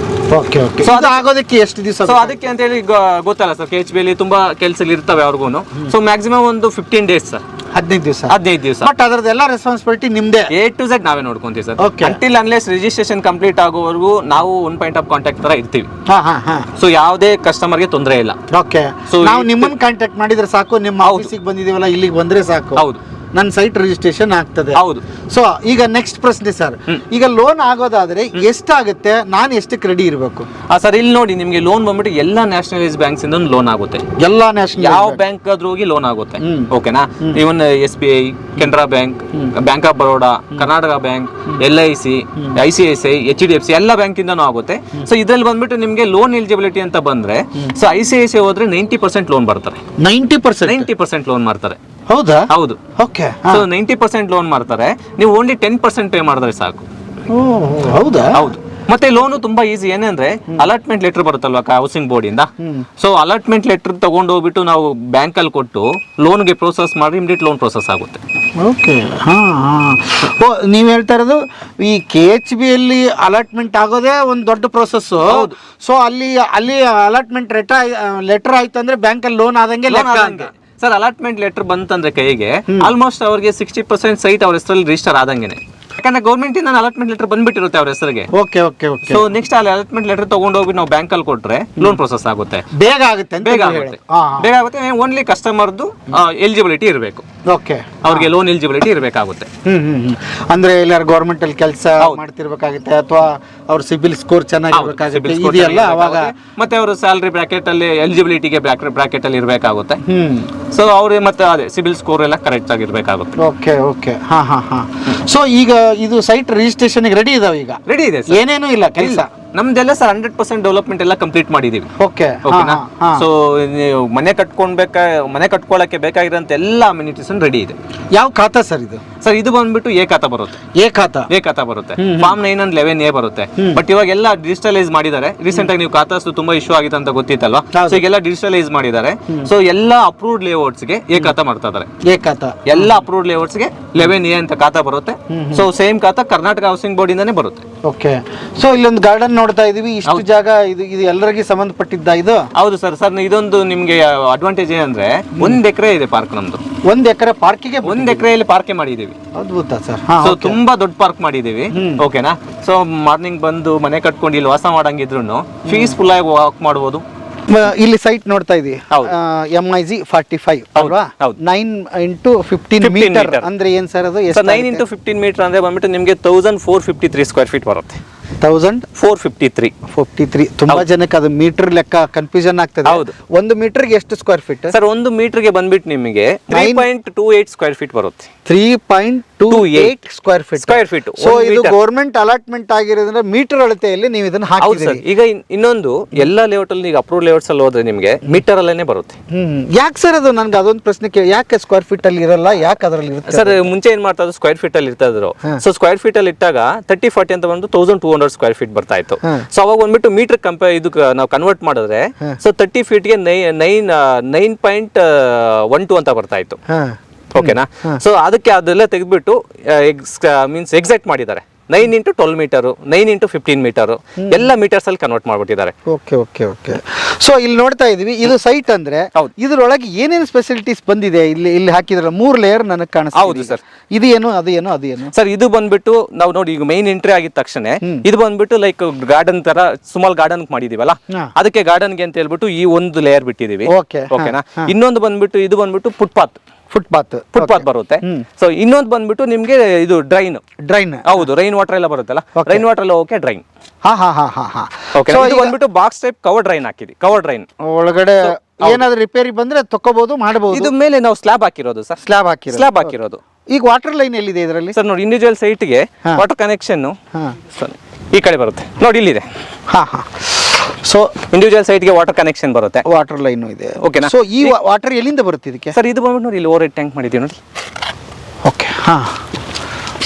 Okay okay. ಸೊ ಅದು ಆಗೋದಕ್ಕೆ ಎಷ್ಟು ದಿವಸ? ಸೊ ಅದಕ್ಕೆ ಅಂತ ಹೇಳಿ ಗೊತ್ತಲ್ಲ ಸರ್, KHB ಅಲ್ಲಿ ತುಂಬಾ ಕೆಲಸಗಳು ಇರ್ತವೆ ಅವ್ರಿಗೂ. ಸೊ ಮ್ಯಾಕ್ಸಿಮಮ್ ಒಂದು 15 ಡೇಸ್ ಸರ್. 15 ದಿವಸ. ಬಟ್ ಅದರದೆಲ್ಲ ರೆಸ್ಪಾನ್ಸಿಬಿಲಿಟಿ ನಿಮ್ದೇ? A to Z ನಾವೇ ನೋಡ್ಕೊಂತೀವಿ sir. Okay. Until unless registration complete ಆಗೋವರೆಗೂ ನಾವು ಒನ್ ಪಾಯಿಂಟ್ ಆಫ್ ಕಾಂಟ್ಯಾಕ್ಟ್ ತರ ಇರ್ತೀವಿ. ಹಾ. ಸೊ ಯಾವುದೇ ಕಸ್ಟಮರ್ಗೆ ತೊಂದರೆ ಇಲ್ಲ. ಓಕೆ. So ನಾವು ನಿಮ್ಮನ್ನ ಕಾಂಟ್ಯಾಕ್ಟ್ ಮಾಡಿದ್ರೆ ಸಾಕು, ನಿಮ್ಮ ಆಫೀಸಿಗೆ ಬಂದಿದೀವಲ್ಲ ಇಲ್ಲಿಗೆ ಬಂದ್ರೆ ಸಾಕು, ಹೌದು, ನನ್ನ ಸೈಟ್ ರಿಜಿಸ್ಟ್ರೇಷನ್ ಆಗ್ತದೆ. ಹೌದು. ಸೊ ಈಗ ನೆಕ್ಸ್ಟ್ ಪ್ರಶ್ನೆ ಸರ್, ಈಗ ಲೋನ್ ಆಗೋದಾದ್ರೆ ಎಷ್ಟಾಗುತ್ತೆ, ನಾನು ಎಷ್ಟಕ್ಕೆ ರೆಡಿ ಇರಬೇಕು? ಸರ್ ಇಲ್ಲಿ ನೋಡಿ, ನಿಮಗೆ ಲೋನ್ ಬಂದ್ಬಿಟ್ಟು ಎಲ್ಲ ನ್ಯಾಷನಲೈಸ್ ಬ್ಯಾಂಕ್ಸ್ ಇಂದ ಲೋನ್ ಆಗುತ್ತೆ. ಎಲ್ಲಾ ನ್ಯಾಷನಲ್ ಯಾವ ಬ್ಯಾಂಕ್ ಆದ್ರೂ ಹೋಗಿ ಲೋನ್ ಆಗುತ್ತೆ. ಓಕೆನಾ? ಇವನ್ SBI, Canara bank, bank of Baroda, Karnataka bank, LIC, ICICI, HDFC ಎಲ್ಲ ಬ್ಯಾಂಕ್ ಇಂದನೂ ಆಗುತ್ತೆ. ಸೊ ಇದ್ರಲ್ಲಿ ಬಂದ್ಬಿಟ್ಟು ನಿಮ್ಗೆ ಲೋನ್ ಎಲಿಜಿಬಿಲಿಟಿ ಅಂತ ಬಂದ್ರೆ, ಸೊ ICICI ಹೋದ್ರೆ 90% ಲೋನ್ ಬರ್ತಾರೆ. 90% ಲೋನ್ ಮಾಡ್ತಾರೆ. ಹೌದಾ? ಹೌದು. ಓಕೆ. ಸೊ 90% ಲೋನ್ ಮಾಡ್ತಾರೆ. ನೀವು ಓನ್ಲಿ 10% ಪೇ ಮಾಡಿದ್ರೆ ಸಾಕು. ಹೌದಾ? ಹೌದು. ಮತ್ತೆ ಲೋನು ತುಂಬಾ ಈಸಿ. ಏನಂದ್ರೆ ಅಲಾಟ್ಮೆಂಟ್ ಲೆಟರ್ ಬರುತ್ತಲ್ವಾ ಹೌಸಿಂಗ್ ಬೋರ್ಡ್ ಇಂದ. ಸೊ ಅಲಾಟ್ಮೆಂಟ್ ಲೆಟರ್ ತಗೊಂಡು ಹೋಗ್ಬಿಟ್ಟು ನಾವು ಬ್ಯಾಂಕ್ ಅಲ್ಲಿ ಕೊಟ್ಟು ಲೋನ್ಗೆ ಪ್ರೋಸೆಸ್ ಮಾಡಿ ಇಮಿಡಿಯೇಟ್ ಲೋನ್ ಪ್ರೋಸೆಸ್ ಆಗುತ್ತೆ. ಓಕೆ. ಓ, ನೀವು ಹೇಳ್ತಾ ಇರೋದು ಈ KHB ಅಲ್ಲಿ ಅಲಾಟ್ಮೆಂಟ್ ಆಗೋದೇ ಒಂದು ದೊಡ್ಡ ಪ್ರೋಸೆಸ್. ಸೊ ಅಲ್ಲಿ ಅಲಾಟ್ಮೆಂಟ್ ಲೆಟರ್ ಆಯ್ತು ಅಂದ್ರೆ ಬ್ಯಾಂಕ್ ಅಲ್ಲಿ ಲೋನ್ ಆದಂಗೆ ಲೆಕ್ಕ. ಸರ್ ಅಲಾಟ್ಮೆಂಟ್ ಲೆಟರ್ ಬಂತಂದ್ರೆ ಕೈಗೆ ಆಲ್ಮೋಸ್ಟ್ ಅವ್ರಿಗೆ 60% ಸೈಟ್ ಅವ್ರ ಹೆಸರಲ್ಲಿ ರಿಜಿಸ್ಟರ್ ಆದಂಗೆನೆ. ಯಾಕಂದ್ರೆ ಗೌರ್ಮೆಂಟ್ ಇಂದ ಅಲಾಟ್ಮೆಂಟ್ ಲೆಟರ್ ಬಂದ್ಬಿಟ್ಟಿರುತ್ತೆ ಅವ್ರ ಹೆಸರಿಗೆ. Okay okay okay. So next ಅಲ್ಲಿ ಅಲಾಟ್ಮೆಂಟ್ ಲೆಟರ್ ತಗೊಂಡು ಹೋಗಿ ನಾವು ಬ್ಯಾಂಕ್ ಅಲ್ಲಿ ಕೊಟ್ರೆ ಲೋನ್ ಪ್ರೋಸೆಸ್ ಆಗುತ್ತೆ. ಬೇಗ ಆಗುತ್ತೆ. ಬೇಗ ಆಗುತ್ತೆ. ಓನ್ಲಿ ಕಸ್ಟಮರ್ದು ಎಲಿಜಿಬಿಲಿಟಿ ಇರಬೇಕು. ಓಕೆ. ಅವ್ರಿಗೆ ಲೋನ್ ಎಲಿಜಿಬಿಲಿಟಿ ಇರಬೇಕಾಗುತ್ತೆ. ಅಂದ್ರೆ ಎಲ್ಲಾರು ಗೌರ್ಮೆಂಟ್ ಅಲ್ಲಿ ಕೆಲಸ ಮಾಡ್ತಿರ್ಬೇಕಾಗುತ್ತೆ ಅಥವಾ ಅವ್ರ ಸಿಬಿಲ್ ಸ್ಕೋರ್ ಚೆನ್ನಾಗಿರ್ಬೇಕಾಗುತ್ತೆ. ಇದೆಲ್ಲ ಅವಾಗ ಮತ್ತೆ ಅವರು ಸ್ಯಾಲರಿ ಬ್ರಾಕೆಟ್ ಅಲ್ಲಿ ಎಲಿಜಿಬಿಲಿಟಿಗೆ ಬ್ರಾಕೆಟ್ ಅಲ್ಲಿ ಇರಬೇಕಾಗುತ್ತೆ. ಸೊ ಅವ್ರಿಗೆ ಮತ್ತೆ ಅದೇ ಸಿಬಿಲ್ ಸ್ಕೋರ್ ಎಲ್ಲ ಕರೆಕ್ಟ್ ಆಗಿರ್ಬೇಕಾಗುತ್ತೆ. Okay okay. ಹಾ. ಸೊ ಈಗ ಇದು ಸೈಟ್ ರಿಜಿಸ್ಟ್ರೇಷನ್ ರೆಡಿ ಇದಾವೆ? ಈಗ ರೆಡಿ ಇದೆ, ಏನೇನು ಇಲ್ಲ ಕೆಲಸ ನಮ್ದೆಲ್ಲ ಸರ್ 100% ಡೆವಲಪ್ಮೆಂಟ್ ಎಲ್ಲ ಕಂಪ್ಲೀಟ್ ಮಾಡಿದೀವಿ. ಓಕೆನಾ? ಸೊ ಮನೆ ಕಟ್ಕೊಳ್ಳಕ್ಕೆ ಬೇಕಾಗಿರೋಂತ ಎಲ್ಲ ಅಮ್ಯುನಿಟೀಸ್ ರೆಡಿ ಇದೆ. ಯಾವ ಖಾತಾ ಸರ್ ಇದು? ಸರ್ ಇದು ಬಂದ್ಬಿಟ್ಟು ಎ ಖಾತಾ ಬರುತ್ತೆ. ಎ ಖಾತಾ ಬರುತ್ತೆ. ಫಾರ್ಮ್ 9 and 11A ಬರುತ್ತೆ. ಬಟ್ ಇವಾಗ ಎಲ್ಲ ಡಿಜಿಟಲೈಸ್ ಮಾಡಿದ್ದಾರೆ. ರೀಸೆಂಟ್ ಆಗಿ ನೀವು ಖಾತಾಸ್ ತುಂಬಾ ಇಶ್ಯೂ ಆಗಿದೆ ಅಂತ ಗೊತ್ತಿತ್ತಲ್ವಾ? ಸೊ ಈಗೆಲ್ಲ ಡಿಜಿಟಲೈಸ್ ಮಾಡಿದ್ದಾರೆ. ಸೊ ಎಲ್ಲ ಅಪ್ರೂವ್ಡ್ ಲೇಔಟ್ಸ್ ಗೆ ಎ ಖಾತಾ ಮಾಡ್ತಾ ಇದ್ದಾರೆ. ಎಲ್ಲ ಅಪ್ರೂವ್ಡ್ ಲೇಔಟ್ಸ್ ಗೆ 11A ಅಂತ ಖಾತಾ ಬರುತ್ತೆ. ಸೊ ಸೇಮ್ ಖಾತಾ ಕರ್ನಾಟಕ ಹೌಸಿಂಗ್ ಬೋರ್ಡ್ ಇಂದಾನೆ ಬರುತ್ತೆ. ಓಕೆ. ಸೊ ಇಲ್ಲೊಂದು ಗಾರ್ಡನ್ ನೋಡ್ತಾ ಇದೀವಿ. ಇಷ್ಟು ಜಾಗ ಇದು ಎಲ್ಲರಿಗೆ ಸಂಬಂಧಪಟ್ಟಿದ್ದ ಇದು? ಹೌದು ಸರ್. ಇದೊಂದು ನಿಮ್ಗೆ ಅಡ್ವಾಂಟೇಜ್ ಏನಂದ್ರೆ 1 ಎಕರೆ ಇದೆ ಪಾರ್ಕ್ ನಮ್ದು. 1 ಎಕರೆ ಪಾರ್ಕಿಗೆ 1 ಎಕರೆಯಲ್ಲಿ ಪಾರ್ಕ್ ಮಾಡಿದೀವಿ. ಅದ್ಭುತ ಸರ್. ಸೊ ತುಂಬಾ ದೊಡ್ಡ ಪಾರ್ಕ್ ಮಾಡಿದೀವಿ. ಓಕೆನಾ? ಸೊ ಮಾರ್ನಿಂಗ್ ಬಂದು ಮನೆ ಕಟ್ಕೊಂಡು ಇಲ್ಲಿ ವಾಸ ಮಾಡಂಗಿದ್ರು ಪೀಸ್ಫುಲ್ ಆಗಿ ವಾಕ್ ಮಾಡಬಹುದು. ಇಲ್ಲಿ ಸೈಟ್ ನೋಡ್ತಾ ಇದೀವಿ, MIG 45 ಅಲ್ವಾ? 9 into 15 ಮೀಟರ್ ಅಂದ್ರೆ ಏನ್ ಸರ್ ಅದು? 9 into 15 ಮೀಟರ್ ಅಂದ್ರೆ ಬಂದ್ಬಿಟ್ಟು ನಿಮ್ಗೆ 1453 ಸ್ಕ್ವೇರ್ ಫೀಟ್ ಬರುತ್ತೆ. 1453. ತುಂಬಾ ಜನಕ್ಕೆ ಅದು ಮೀಟರ್ ಲೆಕ್ಕ ಕನ್ಫ್ಯೂಷನ್ ಆಗ್ತದೆ. ಹೌದು. 1 ಮೀಟರ್ಗೆ ಎಷ್ಟು ಸ್ಕ್ವೇರ್ ಫೀಟ್ ಸರ್? 1 ಮೀಟರ್ಗೆ ಬಂದ್ಬಿಟ್ಟು ನಿಮಗೆ 3.28 ಸ್ಕ್ವೇರ್ ಫೀಟ್ ಬರುತ್ತೆ. 3.28 ಸ್ಕ್ವೇರ್ ಫೀಟ್. ಸೊ ಇದು ಗೌರ್ಮೆಂಟ್ ಅಲಾಟ್ಮೆಂಟ್ ಆಗಿರೋದ್ರಿಂದ ಮೀಟರ್ ಅಳತೆಯಲ್ಲಿ ನೀವು ಇದನ್ನ ಹಾಕಿದ್ದೀರಿ. ಈಗ ಇನ್ನೊಂದು ಎಲ್ಲ ಲೇಔಟ್ ಅಲ್ಲಿ ಈಗ ಅಪ್ರೂವ್ ಲೇಔಟ್ಸ್ ಅಲ್ಲಿ ಹೋದ್ರೆ ನಿಮಗೆ ಮೀಟರ್ ಅಲ್ಲೇನೆ ಬರುತ್ತೆ. ಯಾಕೆ ಸರ್ ಅದು? ನನ್ಗೆ ಅದೊಂದು ಪ್ರಶ್ನೆ, ಯಾಕೆ ಸ್ಕ್ವೇರ್ ಫೀಟ್ ಅಲ್ಲಿ ಇರಲ್ಲ, ಯಾಕೆ ಅದರಲ್ಲಿ ಇರುತ್ತೆ ಸರ್? ಮುಂಚೆ ಏನ್ ಮಾಡ್ತಾ ಇದ್ರು, ಸ್ಕ್ವೇರ್ ಫೀಟ್ ಅಲ್ಲಿ ಇರ್ತಾ ಇದ್ರು. ಸೊ ಸ್ಕ್ವೇರ್ ಫೀಟ್ ಅಲ್ಲಿ ಇಟ್ಟಾಗ 30-40 ಅಂತ ಬಂದು 1200 ಸ್ಕ್ವೇರ್ ಫೀಟ್ ಬರ್ತಾ ಇತ್ತು. ಸೊ ಅವಾಗ ಬಂದ್ಬಿಟ್ಟು ಮೀಟರ್ ನಾವು ಕನ್ವರ್ಟ್ ಮಾಡಿದ್ರೆ ಸೊ 30 ಫೀಟ್ಗೆ 9.12 ಅಂತ ಬರ್ತಾ ಇತ್ತು. ಓಕೆನಾ? ಸೊ ಅದಕ್ಕೆ ಅದೆಲ್ಲ ತೆಗೆದ್ಬಿಟ್ಟು ಮೀನ್ಸ್ ಎಕ್ಸಾಕ್ಟ್ ಮಾಡಿದ್ದಾರೆ. 9 into 12 ಮೀಟರ್, 9 into 15 ಮೀಟರ್ ಎಲ್ಲ ಮೀಟರ್ಸ್ ಅಲ್ಲಿ ಕನ್ವರ್ಟ್ ಮಾಡ್ಬಿಟ್ಟಿದ್ದಾರೆ. ಓಕೆ. ಸೊ ಇಲ್ಲಿ ನೋಡ್ತಾ ಇದೀವಿ, ಇದು ಸೈಟ್ ಅಂದ್ರೆ ಇದ್ರೊಳಗೆ ಏನೇನು ಫೆಸಿಲಿಟೀಸ್ ಬಂದಿದೆ? ಇಲ್ಲಿ ಹಾಕಿದ್ರೆ 3 ಲೇಯರ್ ನನಗೆ ಕಾಣಿಸ್ತಾ. ಹೌದು ಸರ್. ಇದು ಏನು, ಅದೇನು ಸರ್? ಇದು ಬಂದ್ಬಿಟ್ಟು ನಾವು ನೋಡಿ, ಈಗ ಮೈನ್ ಎಂಟ್ರಿ ಆಗಿದ ತಕ್ಷಣ ಇದು ಬಂದ್ಬಿಟ್ಟು ಲೈಕ್ ಗಾರ್ಡನ್ ತರ ಸ್ಮಾಲ್ ಗಾರ್ಡನ್ ಮಾಡಿದೀವಲ್ಲ, ಅದಕ್ಕೆ ಗಾರ್ಡನ್ ಗೆ ಅಂತ ಹೇಳ್ಬಿಟ್ಟು ಈ ಒಂದು ಲೇಯರ್ ಬಿಟ್ಟಿದೀವಿ. ಓಕೆನಾ? ಇನ್ನೊಂದು ಬಂದ್ಬಿಟ್ಟು ಇದು ಬಂದ್ಬಿಟ್ಟು ಫುಟ್ಪಾತ್ ಬರುತ್ತೆ. ಸೊ ಇನ್ನೊಂದು ಬಂದ್ಬಿಟ್ಟು ನಿಮ್ಗೆ ಇದು ಡ್ರೈನ್. ಹೌದು, ರೈನ್ ವಾಟರ್ ಎಲ್ಲ ಬರುತ್ತಲ್ಲ, ರೈನ್ ವಾಟರ್ ಎಲ್ಲ ಓಕೆ ಡ್ರೈನ್. ಇದು ಬಂದ್ಬಿಟ್ಟು ಬಾಕ್ಸ್ ಟೈಪ್ ಕವರ್ ಡ್ರೈನ್ ಹಾಕಿದ್ವಿ. ಕವರ್ ಡ್ರೈನ್ ಒಳಗಡೆ ಏನಾದ್ರೂ ರಿಪೇರಿ ಬಂದ್ರೆ ತಕೋಬಹುದು, ಮಾಡಬಹುದು. ಇದು ಮೇಲೆ ನಾವು ಸ್ಲಾಬ್ ಹಾಕಿರೋದು ಸರ್. ಸ್ಲಾಬ್ ಹಾಕಿರೋದು. ಈಗ ವಾಟರ್ ಲೈನ್ ಎಲ್ಲಿದೆ ಇದರಲ್ಲಿ? ಸರ್ ನೋಡಿ, ಇಂಡಿವಿಜುವಲ್ ಸೈಟ್ಗೆ ವಾಟರ್ ಕನೆಕ್ಷನ್ ಈ ಕಡೆ ಬರುತ್ತೆ ನೋಡಿ, ಇಲ್ಲಿದೆ. ಸೊ ಇಂಡಿವಿಜುವಲ್ ಸೈಟ್ಗೆ ವಾಟರ್ ಕನೆಕ್ಷನ್ ಬರುತ್ತೆ, ವಾಟರ್ ಲೈನು ಇದೆ. ಓಕೆನಾ? ಸೊ ಈ ವಾಟರ್ ಎಲ್ಲಿಂದ ಬರುತ್ತೆ ಇದಕ್ಕೆ? ಸರ್ ಇದು ಬಂದ್ಬಿಟ್ಟು ನೋಡಿ, ಇಲ್ಲಿ ಓವರ್ ಹೆಡ್ ಟ್ಯಾಂಕ್ ಮಾಡಿದ್ದೀವಿ ನೋಡಿ. ಓಕೆ, ಹಾಂ.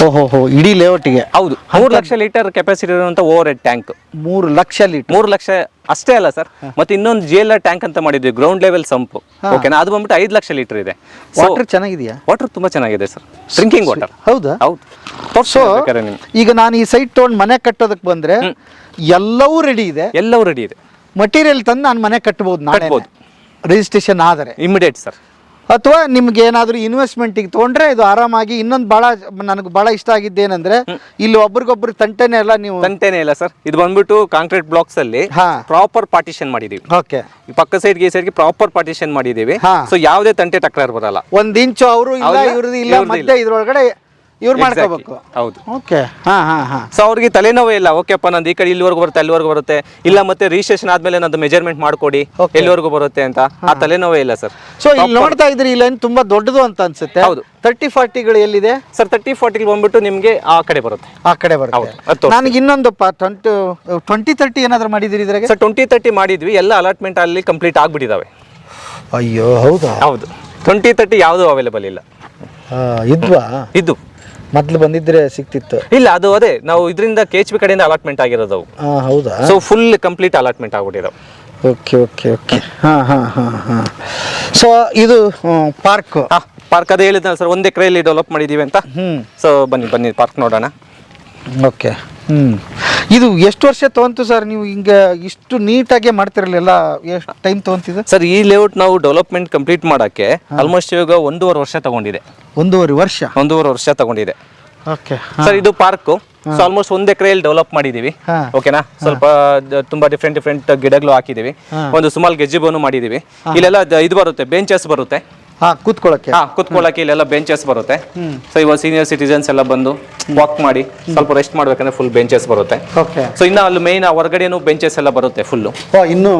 ಓಹೋ, ಇಡೀ ಲೇಔಟಿಗೆ? ಹೌದು, 3 ಲಕ್ಷ ಲೀಟರ್ ಕೆಪಾಸಿಟಿ ಇರುವಂತ over head tank. 3 lakh litre? 3 lakh ಅಷ್ಟೇ ಅಲ್ಲ ಸರ್, ಮತ್ತೆ ಇನ್ನೊಂದು GLR ಟ್ಯಾಂಕ್ ಅಂತ ಮಾಡಿದ್ವಿ, ಗ್ರೌಂಡ್ ಲೆವೆಲ್ ಸಂಪ್. ಓಕೆನಾ? ಅದು ಬಂದ್ಬಿಟ್ಟು 5 ಲಕ್ಷ ಲೀಟರ್ ಇದೆ. ವಾಟರ್ ಚೆನ್ನಾಗಿದೆಯಾ? ವಾಟರ್ ತುಂಬಾ ಚೆನ್ನಾಗಿದೆ ಸರ್, ಡ್ರಿಂಕಿಂಗ್ ವಾಟರ್. ಹೌದಾ? ಹೌದು. ಸೊ ಈಗ ನಾನು ಈ ಸೈಟ್ ತೊಗೊಂಡು ಮನೆ ಕಟ್ಟೋದಕ್ಕೆ ಬಂದ್ರೆ ಎಲ್ಲವೂ ರೆಡಿ ಇದೆ? ಎಲ್ಲವೂ ರೆಡಿ ಇದೆ. ಮಟೀರಿಯಲ್ ತಂದು ನಾನು ಮನೆ ಕಟ್ಬೋದು ನಾಳೆ, ರಿಜಿಸ್ಟ್ರೇಷನ್ ಆದರೆ? Immediate sir. ಅಥವಾ ನಿಮ್ಗೆ ಏನಾದರೂ ಇನ್ವೆಸ್ಟ್ಮೆಂಟಿಗೆ ತೊಗೊಂಡ್ರೆ ಇದು ಆರಾಮಾಗಿ. ಇನ್ನೊಂದು ನನಗೆ ಭಾಳ ಇಷ್ಟ ಆಗಿದ್ದೇನೆಂದ್ರೆ ಇಲ್ಲಿ ಒಬ್ರಿಗೊಬ್ರು ತಂಟೆನೇ ಇಲ್ಲ. ನೀವು ತಂಟೆನೇ ಇಲ್ಲ ಸರ್, ಇದು ಬಂದ್ಬಿಟ್ಟು ಕಾಂಕ್ರೀಟ್ ಬ್ಲಾಕ್ಸ್ ಅಲ್ಲಿ ಪ್ರಾಪರ್ ಪಾರ್ಟಿಷನ್ ಮಾಡಿದೀವಿ. ಓಕೆ, ಪಕ್ಕ ಸೈಡ್ಗೆ ಈ ಸೈಡ್ಗೆ ಪ್ರಾಪರ್ ಪಾರ್ಟಿಷನ್ ಮಾಡಿದೀವಿ. ಸೊ ಯಾವುದೇ ತಂಟೆ ಟಕ್ರಾರ್ ಬರಲ್ಲ. 1 ಇಂಚು ಅವರು ಇಲ್ಲ, ಇವ್ರದ್ದು ಇಲ್ಲ, ಮಧ್ಯೆ ಇದ್ರೊಳಗಡೆ ಇವ್ರು ಮಾಡ್ಕೋಬೇಕು. ಹೌದು. ಓಕೆ, ಸೊ ಅವ್ರಿಗೆ ತಲೆನೋವೇ ಇಲ್ಲ. ಓಕೆಪ್ಪ, ನಂದು ಈ ಕಡೆ ಇಲ್ಲಿವರೆಗೂ ಬರುತ್ತೆ, ಅಲ್ಲಿವರೆಗೂ ಬರುತ್ತೆ, ಇಲ್ಲ ಮತ್ತೆ ರಿಜಿಸ್ಟ್ರೇಷನ್ ಆದ್ಮೇಲೆ ನಂದು ಮೆಜರ್ಮೆಂಟ್ ಮಾಡ್ಕೊಡಿ ಎಲ್ಲಿವರೆಗೂ ಬರುತ್ತೆ ಅಂತ, ಆ ತಲೆನೋವೇ ಇಲ್ಲ ಸರ್. ಸೊ ಇಲ್ಲಿ ನೋಡ್ತಾ ಇದ್ರಿ, ಈ ಲೈನ್ ತುಂಬಾ ದೊಡ್ಡದು ಅಂತ ಅನ್ಸುತ್ತೆ. ಹೌದು. 30-40ಗಳು ಎಲ್ಲಿದೆ ಸರ್? 30-40 ಬಂದ್ಬಿಟ್ಟು ನಿಮ್ಗೆ ಆ ಕಡೆ ಬರುತ್ತೆ. ಆ ಕಡೆ ಬರುತ್ತೆ. ನನಗೆ ಇನ್ನೊಂದು 20-30 ಏನಾದ್ರು ಮಾಡಿದಿರಿ ಇದ್ರಾಗೆ? ಸರ್ 20-30 ಮಾಡಿದ್ವಿ, ಎಲ್ಲ ಅಲಾಟ್ಮೆಂಟ್ ಅಲ್ಲಿ ಕಂಪ್ಲೀಟ್ ಆಗ್ಬಿಟ್ಟಿದಾವೆ. ಅಯ್ಯೋ, ಹೌದಾ? ಹೌದು, 20-30 ಯಾವುದು ಅವೈಲೇಬಲ್ ಇಲ್ಲ. ಇದ್ವಾ? ಇದು ಮೊದ್ಲು ಬಂದಿದ್ರೆ ಸಿಕ್ತಿತ್ತು. ಇಲ್ಲ, ಅದು ಅದೇ ನಾವು ಇದರಿಂದ KHB ಕಡೆಯಿಂದ ಅಲಾಟ್ಮೆಂಟ್ ಆಗಿರೋದು. ಹೌದಾ? ಸೊ ಫುಲ್ ಕಂಪ್ಲೀಟ್ ಅಲಾಟ್ಮೆಂಟ್ ಆಗ್ಬಿಟ್ಟಿದಾವೆ. ಓಕೆ. ಸೊ ಇದು ಪಾರ್ಕ್ ಅದೇ ಹೇಳಿದ್ನಲ್ಲ ಸರ್, 1 ಎಕರೆಯಲ್ಲಿ ಡೆವಲಪ್ ಮಾಡಿದೀವಿ ಅಂತ. ಸೊ ಬನ್ನಿ ಪಾರ್ಕ್ ನೋಡೋಣ. ಓಕೆ. ಇದು ಎಷ್ಟು ವರ್ಷ ತಗೊಂತು ಸರ್? ನೀವು ಹಿಂಗೆ ಇಷ್ಟು ನೀಟಾಗಿ ಮಾಡ್ತಿರಲಿಲ್ಲ, ಎಷ್ಟು ಟೈಮ್ ತಗೊಂತಿದೆ ಸರ್? ಈ ಲೇಔಟ್ ನಾವು ಡೆವಲಪ್ಮೆಂಟ್ ಕಂಪ್ಲೀಟ್ ಮಾಡಕ್ಕೆ ಆಲ್ಮೋಸ್ಟ್ ಇವಾಗ 1.5 ವರ್ಷ ತಗೊಂಡಿದೆ. 1.5 ವರ್ಷ ತಗೊಂಡಿದೆ. ಓಕೆ ಸರ್, ಇದು ಪಾರ್ಕ್. ಸೊ ಆಲ್ಮೋಸ್ಟ್ 1 ಎಕರೆಯಲ್ಲಿ ಡೆವಲಪ್ ಮಾಡಿದೀವಿ. ಓಕೆನಾ? ಸ್ವಲ್ಪ ತುಂಬಾ ಡಿಫ್ರೆಂಟ್ ಗಿಡಗಳು ಹಾಕಿದೀವಿ, ಒಂದು ಸುಮಾರು ಗೆಜ್ಜೆಬೋನು ಮಾಡಿದೀವಿ. ಇಲ್ಲೆಲ್ಲ ಇದು ಬರುತ್ತೆ, ಬೆಂಚಸ್ ಬರುತ್ತೆ ಕೂತ್ಕೊಳ್ಳಕ್ಕೆ. ಇಲ್ಲೆಲ್ಲ ಬೆಂಚಸ್ ಬರುತ್ತೆ. ಸೊ ಇವಾಗ ಸೀನಿಯರ್ ಸಿಟಿಜನ್ಸ್ ಎಲ್ಲ ಬಂದು ವಾಕ್ ಮಾಡಿ ಸ್ವಲ್ಪ ರೆಸ್ಟ್ ಮಾಡ್ಬೇಕಂದ್ರೆ ಫುಲ್ ಬೆಂಚಸ್ ಬರುತ್ತೆ. ಸೊ ಇನ್ನು ಅಲ್ಲಿ ಮೇನ್ ಹೊರಗಡೆನೂ ಬೆಂಚಸ್ ಎಲ್ಲ ಬರುತ್ತೆ ಫುಲ್. ಇನ್ನು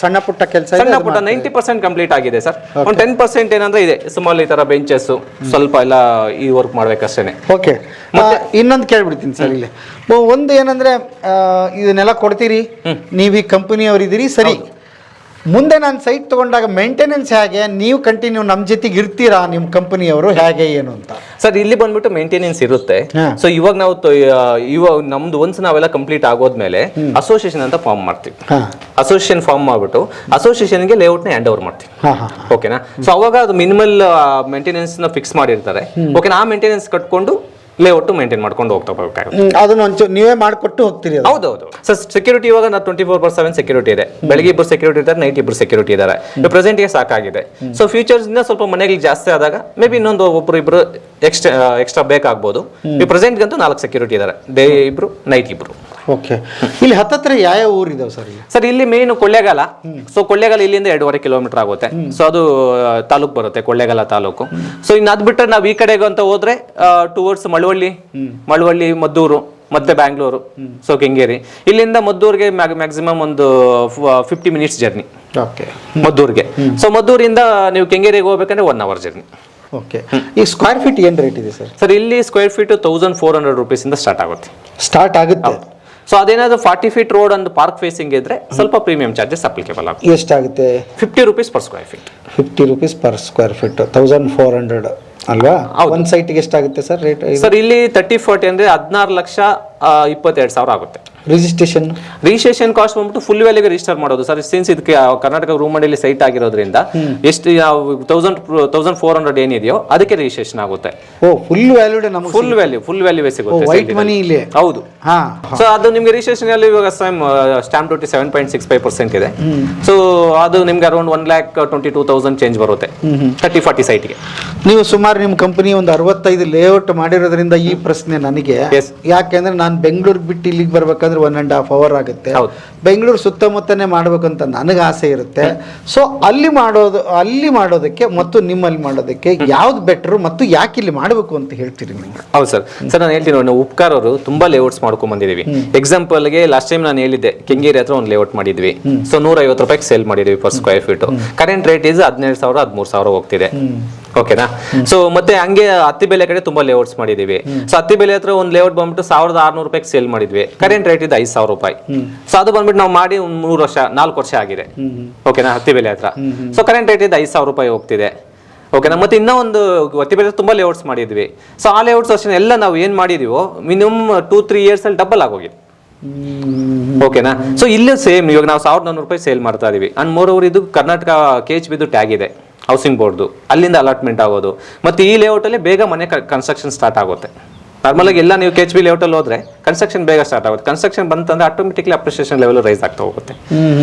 ಸಣ್ಣ ಪುಟ್ಟ 90% ಕಂಪ್ಲೀಟ್ ಆಗಿದೆ ಸರ್. ಒಂದು 10% ಏನಂದ್ರೆ ಇದೆ ಸುಮಾರು ಈ ತರ ಬೆಂಚಸ್, ಸ್ವಲ್ಪ ಎಲ್ಲ ಈ ವರ್ಕ್ ಮಾಡ್ಬೇಕಷ್ಟೇನೆ. ಓಕೆ, ಇನ್ನೊಂದು ಕೇಳ್ಬಿಡ್ತೀನಿ ಸರ್. ಇಲ್ಲಿ ಒಂದು ಏನಂದ್ರೆ ಇದನ್ನೆಲ್ಲ ಕೊಡ್ತೀರಿ, ನೀವು ಈ ಕಂಪನಿಯವರು ಇದ್ದೀರಿ ಸರಿ, ಮುಂದೆ ನಾನು ಸೈಟ್ ತಗೊಂಡಾಗ ಮೇಂಟೆನೆನ್ಸ್ ಹೇಗೆ? ನೀವು ಕಂಟಿನ್ಯೂ ನಮ್ಮ ಜೊತೆಗೆ ಇರ್ತೀರಾ, ನಿಮ್ಮ ಕಂಪನಿಯವರು ಹೇಗೆ ಏನು ಅಂತ? ಸರ್ ಇಲ್ಲಿ ಬಂದ್ಬಿಟ್ಟು ಮೇಂಟೆನೆನ್ಸ್ ಇರುತ್ತೆ. ಸೊ ಇವಾಗ ನಾವು ಇವಾಗ ನಮ್ದು ಒನ್ಸ್ ನಾವೆಲ್ಲ ಕಂಪ್ಲೀಟ್ ಆಗೋದ್ಮೇಲೆ ಅಸೋಸಿಯೇಷನ್ ಅಂತ ಫಾರ್ಮ್ ಮಾಡ್ತೀವಿ. ಅಸೋಸಿಯೇಷನ್ ಫಾರ್ಮ್ ಮಾಡ್ಬಿಟ್ಟು ಅಸೋಸಿಯೇಷನ್ಗೆ ಲೇಔಟ್ನ ಹ್ಯಾಂಡ್ ಓವರ್ ಮಾಡ್ತೀವಿ. ಓಕೆನಾ? ಸೊ ಅವಾಗ ಅದು ಮಿನಿಮಲ್ ಮೇಂಟೆನೆನ್ಸ್ ನ ಫಿಕ್ಸ್ ಮಾಡಿರ್ತಾರೆ. ಓಕೆನಾ? ಆ ಮೇಂಟೆನೆನ್ಸ್ ಕಟ್ಕೊಂಡು ಲೇಔಟ್ ಮೇಂಟೈನ್ ಮಾಡ್ಕೊಂಡು ಹೋಗ್ತಾ ಹೋಗ್ಬೇಕಾಗುತ್ತೆ. ಅದನ್ನ ಒಂಚೂರು ನೀವೇ ಮಾಡಿಕೊಟ್ಟು ಹೋಗ್ತೀರಿ? ಹೌದೌದು ಸರ್. ಸೆಕ್ಯೂರಿಟಿ ಇವಾಗ 24/7 ಸೆಕ್ಯೂರಿಟಿ ಇದೆ. ಬೆಳಗ್ಗೆ 2 ಸೆಕ್ಯೂರಿಟಿ ಇದ್ದಾರೆ, ನೈಟ್ 2 ಸೆಕ್ಯೂರಿಟಿ ಇದ್ದಾರೆ. ಪ್ರೆಸೆಂಟ್ಗೆ ಸಾಕಾಗಿದೆ. ಸೊ ಫ್ಯೂಚರ್ಸ್ ಇಂದ ಸ್ವಲ್ಪ ಮನೆಗಳಿಗೆ ಜಾಸ್ತಿ ಆದಾಗ ಮೇ ಬಿ ಇನ್ನೊಂದು ಒಬ್ರು ಎಕ್ಸ್ಟ್ರಾ ಬೇಕಾಗ್ಬೋದು. ಈ ಪ್ರೆಸೆಂಟ್ಗಂತೂ 4 ಸೆಕ್ಯೂರಿಟಿ ಇದ್ದಾರೆ, ಡೇ 2, ನೈಟ್ 2. ಓಕೆ. ಇಲ್ಲಿ ಹತ್ತತ್ರ ಯಾವ ಊರು ಇದಾವೆ ಸರ್? ಸರ್ ಇಲ್ಲಿ ಮೇನ್ ಕೊಳ್ಳೇಗಾಲ. ಸೊ ಕೊಳ್ಳೇಗಾಲ ಇಲ್ಲಿಂದ 2.5 ಕಿಲೋಮೀಟರ್ ಆಗುತ್ತೆ. ಸೊ ಅದು ತಾಲೂಕು ಬರುತ್ತೆ, ಕೊಳ್ಳೇಗಾಲ ತಾಲೂಕು. ಸೊ ಇನ್ನು ಅದ್ ಬಿಟ್ಟರೆ ನಾವು ಈ ಕಡೆಗೆ ಅಂತ ಹೋದ್ರೆ ಟುವರ್ಡ್ಸ್ ಮಳವಳ್ಳಿ, ಮದ್ದೂರು, ಮತ್ತೆ ಬ್ಯಾಂಗ್ಳೂರು, ಸೊ ಕೆಂಗೇರಿ. ಇಲ್ಲಿಂದ ಮದ್ದೂರಿಗೆ ಮ್ಯಾಕ್ಸಿಮಮ್ ಒಂದು 50 ಮಿನಿಟ್ಸ್ ಜರ್ನಿ ಮದ್ದೂರಿಗೆ. ಸೊ ಮದ್ದೂರಿಂದ ನೀವು ಕೆಂಗೇರಿಗೆ ಹೋಗ್ಬೇಕಂದ್ರೆ 1 ಅವರ್ ಜರ್ನಿ. ಓಕೆ. ಈ ಸ್ಕ್ವೇರ್ ಫೀಟ್ ಏನು ರೇಟ್ ಇದೆ ಸರ್? ಸರ್ ಇಲ್ಲಿ ಸ್ಕ್ವೇರ್ ಫೀಟ್ 1400 rupees ಇಂದ ಸ್ಟಾರ್ಟ್ ಆಗುತ್ತೆ. ಸೊ ಅದೇನಾದ್ರು 40 feet ರೋಡ್ ಒಂದು ಪಾರ್ಕ್ ಫೇಸಿಂಗ್ ಇದ್ರೆ ಸ್ವಲ್ಪ ಪ್ರೀಮಿಯಂ ಚಾರ್ಜಸ್ ಅಪ್ಲಿಕೇಬಲ್ ಆಗುತ್ತೆ. ಎಷ್ಟಾಗುತ್ತೆ? 50 rupees per square feet. 50 rupees per square feet, 1400 ಅಲ್ವಾ? ಒಂದು ಸೈಟ್ಗೆ ಎಷ್ಟಾಗುತ್ತೆ ಸರ್ ರೇಟ್? ಸರ್ ಇಲ್ಲಿ 30-40 ಅಂದ್ರೆ 16,22,000 ಆಗುತ್ತೆ. ರಿಜಿಸ್ಟ್ರೇಷನ್ ಕಾಸ್ಟ್ ಬಂದ್ಬಿಟ್ಟು ಫುಲ್ ವ್ಯಾಲಿಗೆ ರಿಜಿಸ್ಟರ್ ಮಾಡೋದು ಸರ್. ಸಿನ್ಸ್ ಇದಕ್ಕೆ ಕರ್ನಾಟಕ ರೂಮಂಡಳಿ ಸೈಟ್ ಆಗಿರೋದ್ರಿಂದ ಎಷ್ಟು 1400 ಏನಿದೆಯೋ ಅದಕ್ಕೆ ರಿಜಿಸ್ಟ್ರೇಷನ್ ಆಗುತ್ತೆ. ಫುಲ್ ವ್ಯಾಲ್ಯೂ ಸಿಗುತ್ತೆ. ಹೌದು. ಸೊ ಅದು ನಿಮ್ಗೆ ರಿಜಿಸ್ಟ್ರೇಷನ್ ಅಲ್ಲಿ ಇವಾಗ ಸ್ಟಾಂಪ್ ಡ್ಯೂಟಿ 7.65% ಇದೆ. ಸೊ ಅದು ನಿಮ್ಗೆ ಅರೌಂಡ್ 1,22,000 ಚೇಂಜ್ ಬರುತ್ತೆ 30-40 ಸೈಟ್ಗೆ. ನೀವು ಸುಮಾರು ನಿಮ್ಮ ಕಂಪನಿ ಒಂದು 65 ಲೇಔಟ್ ಮಾಡಿರೋದ್ರಿಂದ ಈ ಪ್ರಶ್ನೆ ನನಗೆ, ಯಾಕೆಂದ್ರೆ ನಾನು ಬೆಂಗಳೂರಿಗೆ ಬಿಟ್ಟು ಇಲ್ಲಿಗೆ ಬರ್ಬೇಕಂದ್ರೆ 1.5 hour ಆಗುತ್ತೆ. ಹೌದು. ಬೆಂಗಳೂರು ಸುತ್ತಮುತ್ತನೇ ಮಾಡ್ಬೇಕಂತ ನನಗೆ ಆಸೆ ಇರುತ್ತೆ. ಸೊ ಅಲ್ಲಿ ಮಾಡೋದಕ್ಕೆ ಮತ್ತು ನಿಮ್ಮಲ್ಲಿ ಮಾಡೋದಕ್ಕೆ ಯಾವ್ದು ಬೆಟರ್ ಮತ್ತು ಯಾಕೆ ಇಲ್ಲಿ ಮಾಡಬೇಕು ಅಂತ ಹೇಳ್ತೀರಿ ನೀವು? ಹೌದು ಸರ್ ನಾನು ಹೇಳ್ತೀನಿ ನೋಡಿ, ನಾವು ಉಪ್ಕಾರ್ ಅವರು ತುಂಬಾ ಲೇಔಟ್ಸ್ ಮಾಡ್ಕೊಂಡ್ ಬಂದಿದೀವಿ. ಎಕ್ಸಾಂಪಲ್ಗೆ ಲಾಸ್ಟ್ ಟೈಮ್ ನಾನು ಹೇಳಿದ್ದೆ ಕೆಂಗೇರಿ ಹತ್ರ ಒಂದು ಲೇಔಟ್ ಮಾಡಿದ್ವಿ. ಸೊ 150 ರೂಪಾಯಿಗೆ ಸೇಲ್ ಮಾಡಿದ್ವಿ per square feet. Current rate is 17,000 13,000 ಹೋಗ್ತಿದೆ. ಓಕೆನಾ. ಸೊ ಮತ್ತೆ ಹಂಗೆ ಹತ್ತಿಬೆಲೆ ಕಡೆ ತುಂಬಾ ಲೇಔಟ್ಸ್ ಮಾಡಿದೀವಿ. ಸೊ ಹತ್ತಿಬೆಲೆ ಹತ್ರ ಒಂದು ಲೇಔಟ್ ಬಂದ್ಬಿಟ್ಟು 1,600 ರೂಪಾಯಿಗೆ ಸೇಲ್ ಮಾಡಿದ್ವಿ. ಕರೆಂಟ್ ರೇಟ್ ಇದೆ 5,000 ರೂಪಾಯಿ. ಸೊ ಅದು ಬಂದ್ಬಿಟ್ಟು ನಾವು ಮಾಡಿ 4 ವರ್ಷ ಆಗಿದೆ. ಓಕೆನಾ. ಹತ್ತಿಬೆಲೆ ಹತ್ರ ಸೊ ಕರೆಂಟ್ ರೇಟ್ ಇದೆ 5,000 ರೂಪಾಯಿ ಹೋಗ್ತಿದೆ. ಓಕೆನಾ. ಮತ್ತೆ ಇನ್ನೂ ಒಂದು ಹತ್ತಿಬೆಲೆ ತುಂಬಾ ಲೇಔಟ್ಸ್ ಮಾಡಿದ್ವಿ. ಸೊ ಆ ಲೇಔಟ್ಸ್ ಅಷ್ಟೇ ಎಲ್ಲ ನಾವು ಏನ್ ಮಾಡಿದೀವೋ ಮಿನಿಮಮ್ 2-3 years ಅಲ್ಲಿ ಡಬಲ್ ಆಗೋಗಿದೆ. ಓಕೆನಾ. ಸೊ ಇಲ್ಲೂ ಸೇಮ್ ಇವಾಗ ನಾವು 1,400 ರೂಪಾಯಿ ಸೇಲ್ ಮಾಡ್ತಾ ಇದೀವಿ. ಅಂಡ್ ಮೋರ್ ಓವರ್ ಇದು ಕರ್ನಾಟಕ KHB ಟ್ಯಾಗ್ ಇದೆ ಹೌಸಿಂಗ್ ಬೋರ್ಡ್ದು, ಅಲ್ಲಿಂದ ಅಲಾಟ್ಮೆಂಟ್ ಆಗೋದು. ಮತ್ತೆ ಈ ಲೇಔಟ್ ಅಲ್ಲಿ ಬೇಗ ಮನೆ ಕನ್ಸ್ಟ್ರಕ್ಷನ್ ಸ್ಟಾರ್ಟ್ ಆಗುತ್ತೆ. ನಾರ್ಮಲ್ ಆಗಿ ಎಲ್ಲ ನೀವು KHB ಲೇಔಟ್ ಅಲ್ಲಿ ಹೋದ್ರೆ ಕನ್ಸ್ಟ್ರಕ್ಷನ್ ಬೇಗ ಸ್ಟಾರ್ಟ್ ಆಗುತ್ತೆ. ಕನ್ಸ್ಟ್ರಕ್ಷನ್ ಬಂತಂದ್ರೆ ಆಟೋಮೆಟಿಕ್ಲಿ ಅಪ್ರಿಸಿಯೇಷನ್ ಲೆವೆಲ್ ರೈಸ್ ಆಗ್ತಾ ಹೋಗುತ್ತೆ.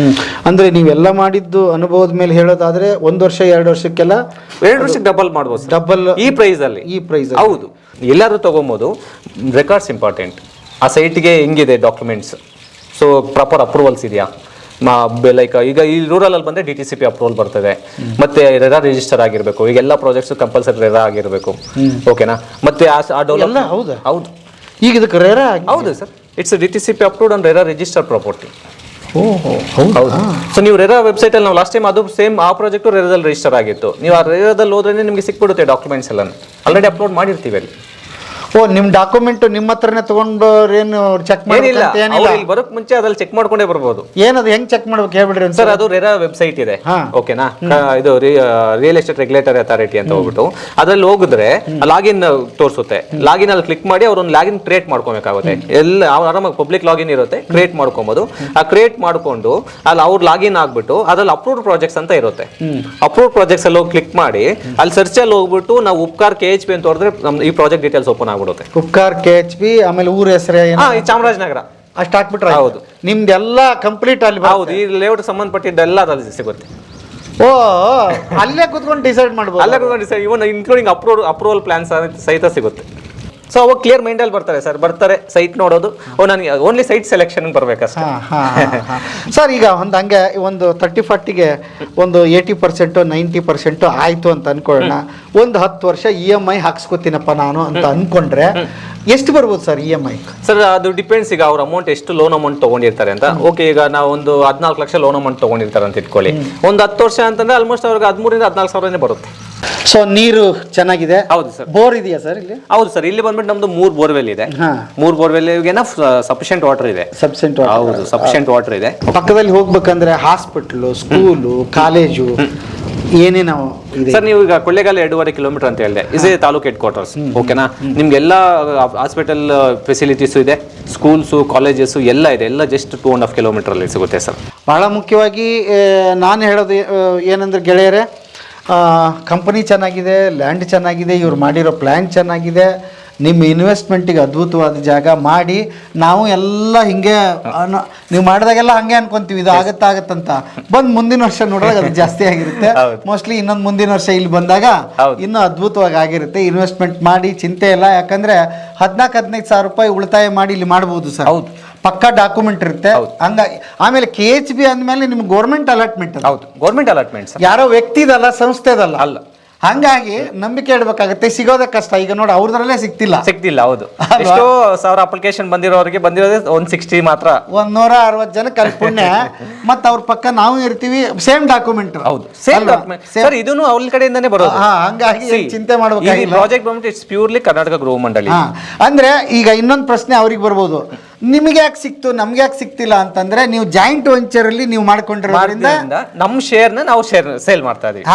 ಅಂದ್ರೆ ನೀವೆಲ್ಲ ಮಾಡಿದ್ದು ಅನುಭವದ ಮೇಲೆ ಹೇಳೋದಾದ್ರೆ 1 ವರ್ಷ 2 ವರ್ಷಕ್ಕೆಲ್ಲ 2 ವರ್ಷಕ್ಕೆ ಡಬಲ್ ಮಾಡ್ಬೋದು. ಡಬಲ್ ಈ ಪ್ರೈಸ್ ಹೌದು. ಎಲ್ಲರೂ ತಗೊಂಬೋದು. Records important. ಆ ಸೈಟ್ಗೆ ಹೆಂಗಿದೆ ಡಾಕ್ಯುಮೆಂಟ್ಸ್, ಸೊ ಪ್ರಾಪರ್ ಅಪ್ರೂವಲ್ಸ್ ಇದೆಯಾ, ಲೈಕ್ ಈಗ ಈ ರೂರಲ್ ಅಲ್ಲಿ ಬಂದ್ರೆ DTCP ಅಪ್ರೂವಲ್ ಬರ್ತದೆ. ಮತ್ತೆ ರೆರಾ ರಿಜಿಸ್ಟರ್ ಆಗಿರ್ಬೇಕು. ಈಗ ಎಲ್ಲ ಪ್ರಾಜೆಕ್ಟ್ಸ್ ಕಂಪಲ್ಸರಿ ರೆರಾ ಆಗಿರ್ಬೇಕು. ಓಕೆನಾ. ಮತ್ತೆ ಹೌದು ಈಗ ಇದಕ್ಕೆ ರೆರಾ ಹೌದು sir. It's DTCP approved and RERA register property. ಹೌದು. ಸೊ ನೀವು ರೆರಾ ವೆಬ್ಸೈಟ್ ಅಲ್ಲಿ ನಾವು ಲಾಸ್ಟ್ ಟೈಮ್ ಅದು ಸೇಮ್ ಆ ಪ್ರಾಜೆಕ್ಟ್ ರೆರಾದಲ್ಲಿ ರಿಜಿಸ್ಟರ್ ಆಗಿತ್ತು. ನೀವು ಆ ರೆರಾದಲ್ಲಿ ಹೋದ್ರೆ ನಿಮಗೆ ಸಿಕ್ಬಿಡುತ್ತೆ ಡಾಕ್ಯುಮೆಂಟ್ಸ್ ಎಲ್ಲ. ಆಲ್ರೆಡಿ ಅಪ್ಲೋಡ್ ಮಾಡಿರ್ತೀವಿ ಅಲ್ಲಿ. ನಿಮ್ ಡಾಕ್ಯುಮೆಂಟ್ ನಿಮ್ಮ ಹತ್ರನೇ ತಗೊಂಡವ್ರೇನು ಚೆಕ್ ಏನಿಲ್ಲ, ಬರೋಕ್ ಮುಂಚೆ ಅದ್ರಲ್ಲಿ ಚೆಕ್ ಮಾಡ್ಕೊಂಡೇ ಬರ್ಬೋದು. ಏನದು ಹೆಂಗ್ ಚೆಕ್ ಮಾಡ್ಬೇಕು ಹೇಳ್ಬಿಡ್ರಿ ಸರ್. ಅದು ರೆರಾ ವೆಬ್ಸೈಟ್ ಇದೆ. ಓಕೆನಾ. ಇದು ರಿಯಲ್ ಎಸ್ಟೇಟ್ ರೆಗ್ಯುಲೇಟರಿ ಅಥಾರಿಟಿ ಅಂತ ಹೋಗ್ಬಿಟ್ಟು ಅದ್ರಲ್ಲಿ ಹೋಗಿದ್ರೆ ಲಾಗಿನ್ ತೋರಿಸುತ್ತೆ. ಲಾಗಿನ್ ಅಲ್ಲಿ ಕ್ಲಿಕ್ ಮಾಡಿ ಅವ್ರೊಂದು ಲಾಗಿನ್ ಕ್ರಿಯೇಟ್ ಮಾಡ್ಕೋಬೇಕಾಗುತ್ತೆ. ಎಲ್ಲ ಆರಾಮಾಗಿ ಪಬ್ಲಿಕ್ ಲಾಗಿನ್ ಇರುತ್ತೆ, ಕ್ರಿಯೇಟ್ ಮಾಡ್ಕೊಬಹುದು. ಆ ಕ್ರಿಯೇಟ್ ಮಾಡ್ಕೊಂಡು ಅಲ್ಲಿ ಅವ್ರು ಲಾಗಿನ್ ಆಗ್ಬಿಟ್ಟು ಅದ್ರಲ್ಲಿ ಅಪ್ರೂವ್ಡ್ ಪ್ರಾಜೆಕ್ಟ್ಸ್ ಅಂತ ಇರುತ್ತೆ. ಅಪ್ರೂವ್ಡ್ ಪ್ರಾಜೆಕ್ಟ್ಸ್ ಅಲ್ಲಿ ಹೋಗಿ ಕ್ಲಿಕ್ ಮಾಡಿ ಅಲ್ಲಿ ಸರ್ಚ್ ಅಲ್ಲಿ ಹೋಗ್ಬಿಟ್ಟು ನಾವು ಉಪ್ಕಾರ್ KHB ಅಂತ ಹೊಡೆದ್ರೆ ಈ ಪ್ರಾಜೆಕ್ಟ್ ಡೀಟೇಲ್ಸ್ ಓಪನ್ ಆಗ್ಬಿಡುತ್ತೆ. ಉಪ್ಕಾರ್ KHB ಆಮೇಲೆ ಊರ ಹೆಸರು ಚಾಮರಾಜನಗರ ಅಷ್ಟು ಹಾಕ್ಬಿಟ್ರೆ ಹೌದು ನಿಮ್ದೆಲ್ಲ ಕಂಪ್ಲೀಟ್ ಅಲ್ಲಿ. ಹೌದು. ಈ ಲೇಔಟ್ ಸಂಬಂಧಪಟ್ಟಿದ್ದೆಲ್ಲ ಅದ್ರಲ್ಲಿ ಸಿಗುತ್ತೆ. ಅಲ್ಲೇ ಕುತ್ಕೊಂಡು ಡಿಸೈಡ್ ಮಾಡ್ಬೋದು. ಅಲ್ಲೇ ಕುತ್ಕೊಂಡು decide even including approval plans ಸಹಿತ ಸಿಗುತ್ತೆ. ಸೊ ಅವಾಗ ಕ್ಲಿಯರ್ ಮೈಂಡಲ್ಲಿ ಬರ್ತಾರೆ ಸೈಟ್ ನೋಡೋದು. ನನಗೆ ಓನ್ಲಿ ಸೈಟ್ ಸೆಲೆಕ್ಷನ್ ಬರ್ಬೇಕಷ್ಟೇ. ಸರ್ ಈಗ ಒಂದು ಹಂಗೆ ಒಂದು 30-40ಗೆ ಒಂದು 80% 90% ಆಯ್ತು ಅಂತ ಅನ್ಕೊಳ್ಳೋಣ. ಒಂದು 10 ವರ್ಷ EMI ಹಾಕ್ಸ್ಕೊತೀನಪ್ಪ ನಾನು ಅಂತ ಅನ್ಕೊಂಡ್ರೆ ಎಷ್ಟು ಬರ್ಬೋದು ಸರ್ EMI? ಸರ್ ಅದು ಡಿಪೆಂಡ್ಸ್. ಈಗ ಅವ್ರ ಅಮೌಂಟ್ ಎಷ್ಟು ಲೋನ್ ಅಮೌಂಟ್ ತಗೊಂಡಿರ್ತಾರೆ ಅಂತ. ಓಕೆ. ಈಗ ನಾವು ಒಂದು 14 ಲಕ್ಷ ಲೋನ್ ಅಮೌಂಟ್ ತಗೊಂಡಿರ್ತಾರೆ ಅಂತ ಇಟ್ಕೊಳ್ಳಿ. ಒಂದು 10 ವರ್ಷ ಅಂತಂದ್ರೆ ಆಲ್ಮೋಸ್ಟ್ ಅವ್ರಿಗೆ 13,000 14,000 ಸಾವಿರನೇ ಬರುತ್ತೆ. ಸೊ ನೀರು ಚೆನ್ನಾಗಿದೆ. ಹೌದು ಸರ್. ಬೋರ್ ಇದೆಯಾ ಸರ್ ಇಲ್ಲಿ? ಹೌದು ಸರ್. ಇಲ್ಲಿ ಬಂದ್ಬಿಟ್ಟು ನಮ್ದು 3 ಬೋರ್ವೆಲ್ ಇದೆ. 3 ಬೋರ್ವೆಲ್ ಸಫಿಷಿಯಂಟ್ ವಾಟರ್ ಇದೆ. ಹೌದು, ಸಫಿಷಿಯಂಟ್ ವಾಟರ್ ಇದೆ. ಪಕ್ಕದಲ್ಲಿ ಹೋಗ್ಬೇಕಂದ್ರೆ ಹಾಸ್ಪಿಟಲ್, ಸ್ಕೂಲು, ಕಾಲೇಜು ಏನೇನೋ ಇದೆ ಸರ್. ನೀವು ಈಗ ಕೊಳ್ಳೇಗಾಲ 2.5 ಕಿಲೋಮೀಟರ್ ಅಂತ ಹೇಳಿದೆ. ಇದೇ ತಾಲೂಕ್ ಹೆಡ್ ಕ್ವಾರ್ಟರ್ಸ್. ಓಕೆನಾ. ನಿಮ್ಗೆಲ್ಲ ಹಾಸ್ಪಿಟಲ್ ಫೆಸಿಲಿಟೀಸು ಇದೆ, ಸ್ಕೂಲ್ಸು, ಕಾಲೇಜಸ್ ಎಲ್ಲ ಇದೆ. ಎಲ್ಲ ಜಸ್ಟ್ 2.5 ಕಿಲೋಮೀಟರ್ ಅಲ್ಲಿ ಸಿಗುತ್ತೆ ಸರ್. ಬಹಳ ಮುಖ್ಯವಾಗಿ ನಾನು ಹೇಳೋದು ಏನಂದ್ರೆ ಗೆಳೆಯರೇ, ಕಂಪನಿ ಚೆನ್ನಾಗಿದೆ, ಲ್ಯಾಂಡ್ ಚೆನ್ನಾಗಿದೆ, ಇವ್ರು ಮಾಡಿರೋ ಪ್ಲ್ಯಾನ್ ಚೆನ್ನಾಗಿದೆ. ನಿಮ್ಮ ಇನ್ವೆಸ್ಟ್ಮೆಂಟಿಗೆ ಅದ್ಭುತವಾದ ಜಾಗ ಮಾಡಿ. ನಾವು ಎಲ್ಲ ಹಿಂಗೆ ನೀವು ಮಾಡಿದಾಗೆಲ್ಲ ಹಂಗೆ ಅನ್ಕೊಂತೀವಿ ಇದು ಆಗತ್ತಂತ. ಬಂದು ಮುಂದಿನ ವರ್ಷ ನೋಡಿದಾಗ ಅದು ಜಾಸ್ತಿ ಆಗಿರುತ್ತೆ. ಮೋಸ್ಟ್ಲಿ ಇನ್ನೊಂದು ಮುಂದಿನ ವರ್ಷ ಇಲ್ಲಿ ಬಂದಾಗ ಇನ್ನೂ ಅದ್ಭುತವಾಗಿ ಆಗಿರುತ್ತೆ. ಇನ್ವೆಸ್ಟ್ಮೆಂಟ್ ಮಾಡಿ ಚಿಂತೆ ಇಲ್ಲ. ಯಾಕಂದ್ರೆ 14-15 ಸಾವಿರ ರೂಪಾಯಿ ಉಳಿತಾಯ ಮಾಡಿ ಇಲ್ಲಿ ಮಾಡ್ಬೋದು ಸರ್. ಹೌದು. ಪಕ್ಕಾ ಡಾಕ್ಯುಮೆಂಟ್ ಇರುತ್ತೆ. ಹಂಗಾಗಿ ಆಮೇಲೆ KHB ಅಂದಮೇಲೆ ನಿಮ್ಗೆ ಗೌರ್ಮೆಂಟ್ ಅಲಾಟ್ಮೆಂಟ್. ಹೌದು, ಗೌರ್ಮೆಂಟ್ ಅಲಾಟ್ಮೆಂಟ್. ಯಾರೋ ವ್ಯಕ್ತಿದಲ್ಲ, ಸಂಸ್ಥೆದಲ್ಲ. ಅಲ್ಲ. ಹಂಗಾಗಿ ನಂಬಿಕೆ ಇಡಬೇಕಾಗುತ್ತೆ. ಸಿಗೋದೇ ಕಷ್ಟ. ಈಗ ನೋಡಿ ಅವ್ರದ್ರಲ್ಲೇ ಸಿಗ್ತಿಲ್ಲ. ಹೌದು. ಎಷ್ಟೋ ಸಾವಿರ ಅಪ್ಲಿಕೇಶನ್ ಬಂದಿರೋರಿಗೆ ಬಂದಿರೋದೇ 160 ಮಾತ್ರ. 160 ಜನಕ್ಕೆ ಅಲ್ಲಿ ಪುಣ್ಯ. ಮತ್ತೆ ಅವ್ರ ಪಕ್ಕ ನಾವು ಇರ್ತೀವಿ. Same document. ಹೌದು, ಸೇಮ್ ಡಾಕ್ಯುಮೆಂಟ್ ಸರ್. ಇದನ್ನು ಅವ್ರ ಕಡೆಯಿಂದಾನೇ ಬರೋದು. ಹಂಗಾಗಿ ಚಿಂತೆ ಮಾಡ್ಬೇಕಾಗಿಲ್ಲ. ಪ್ರಾಜೆಕ್ಟ್ ಬಂದ್ಬಿಟ್ಟು ಇಟ್ಸ್ ಪ್ಯೂರ್ಲಿ ಕರ್ನಾಟಕ ಗೃಹ ಮಂಡಳಿ. ಅಂದ್ರೆ ಈಗ ಇನ್ನೊಂದು ಪ್ರಶ್ನೆ ಅವ್ರಿಗೆ ಬರ್ಬೋದು, ನಿಮ್ಗೆ ಯಾಕೆ ಸಿಕ್ತು ನಮ್ಗೆ ಯಾಕೆ ಸಿಕ್ತಿಲ್ಲ ಅಂತಂದ್ರೆ, ನೀವು ಜಾಯಿಂಟ್ ವೆಂಚರ್ ಅಲ್ಲಿ ನೀವು ಮಾಡ್ಕೊಂಡಿರೋದ್ರಿಂದ ನಮ್ಮ ಶೇರ್ನ ನಾವು ಸೇಲ್ ಮಾಡ್ತಾ ಇದೀವಿ.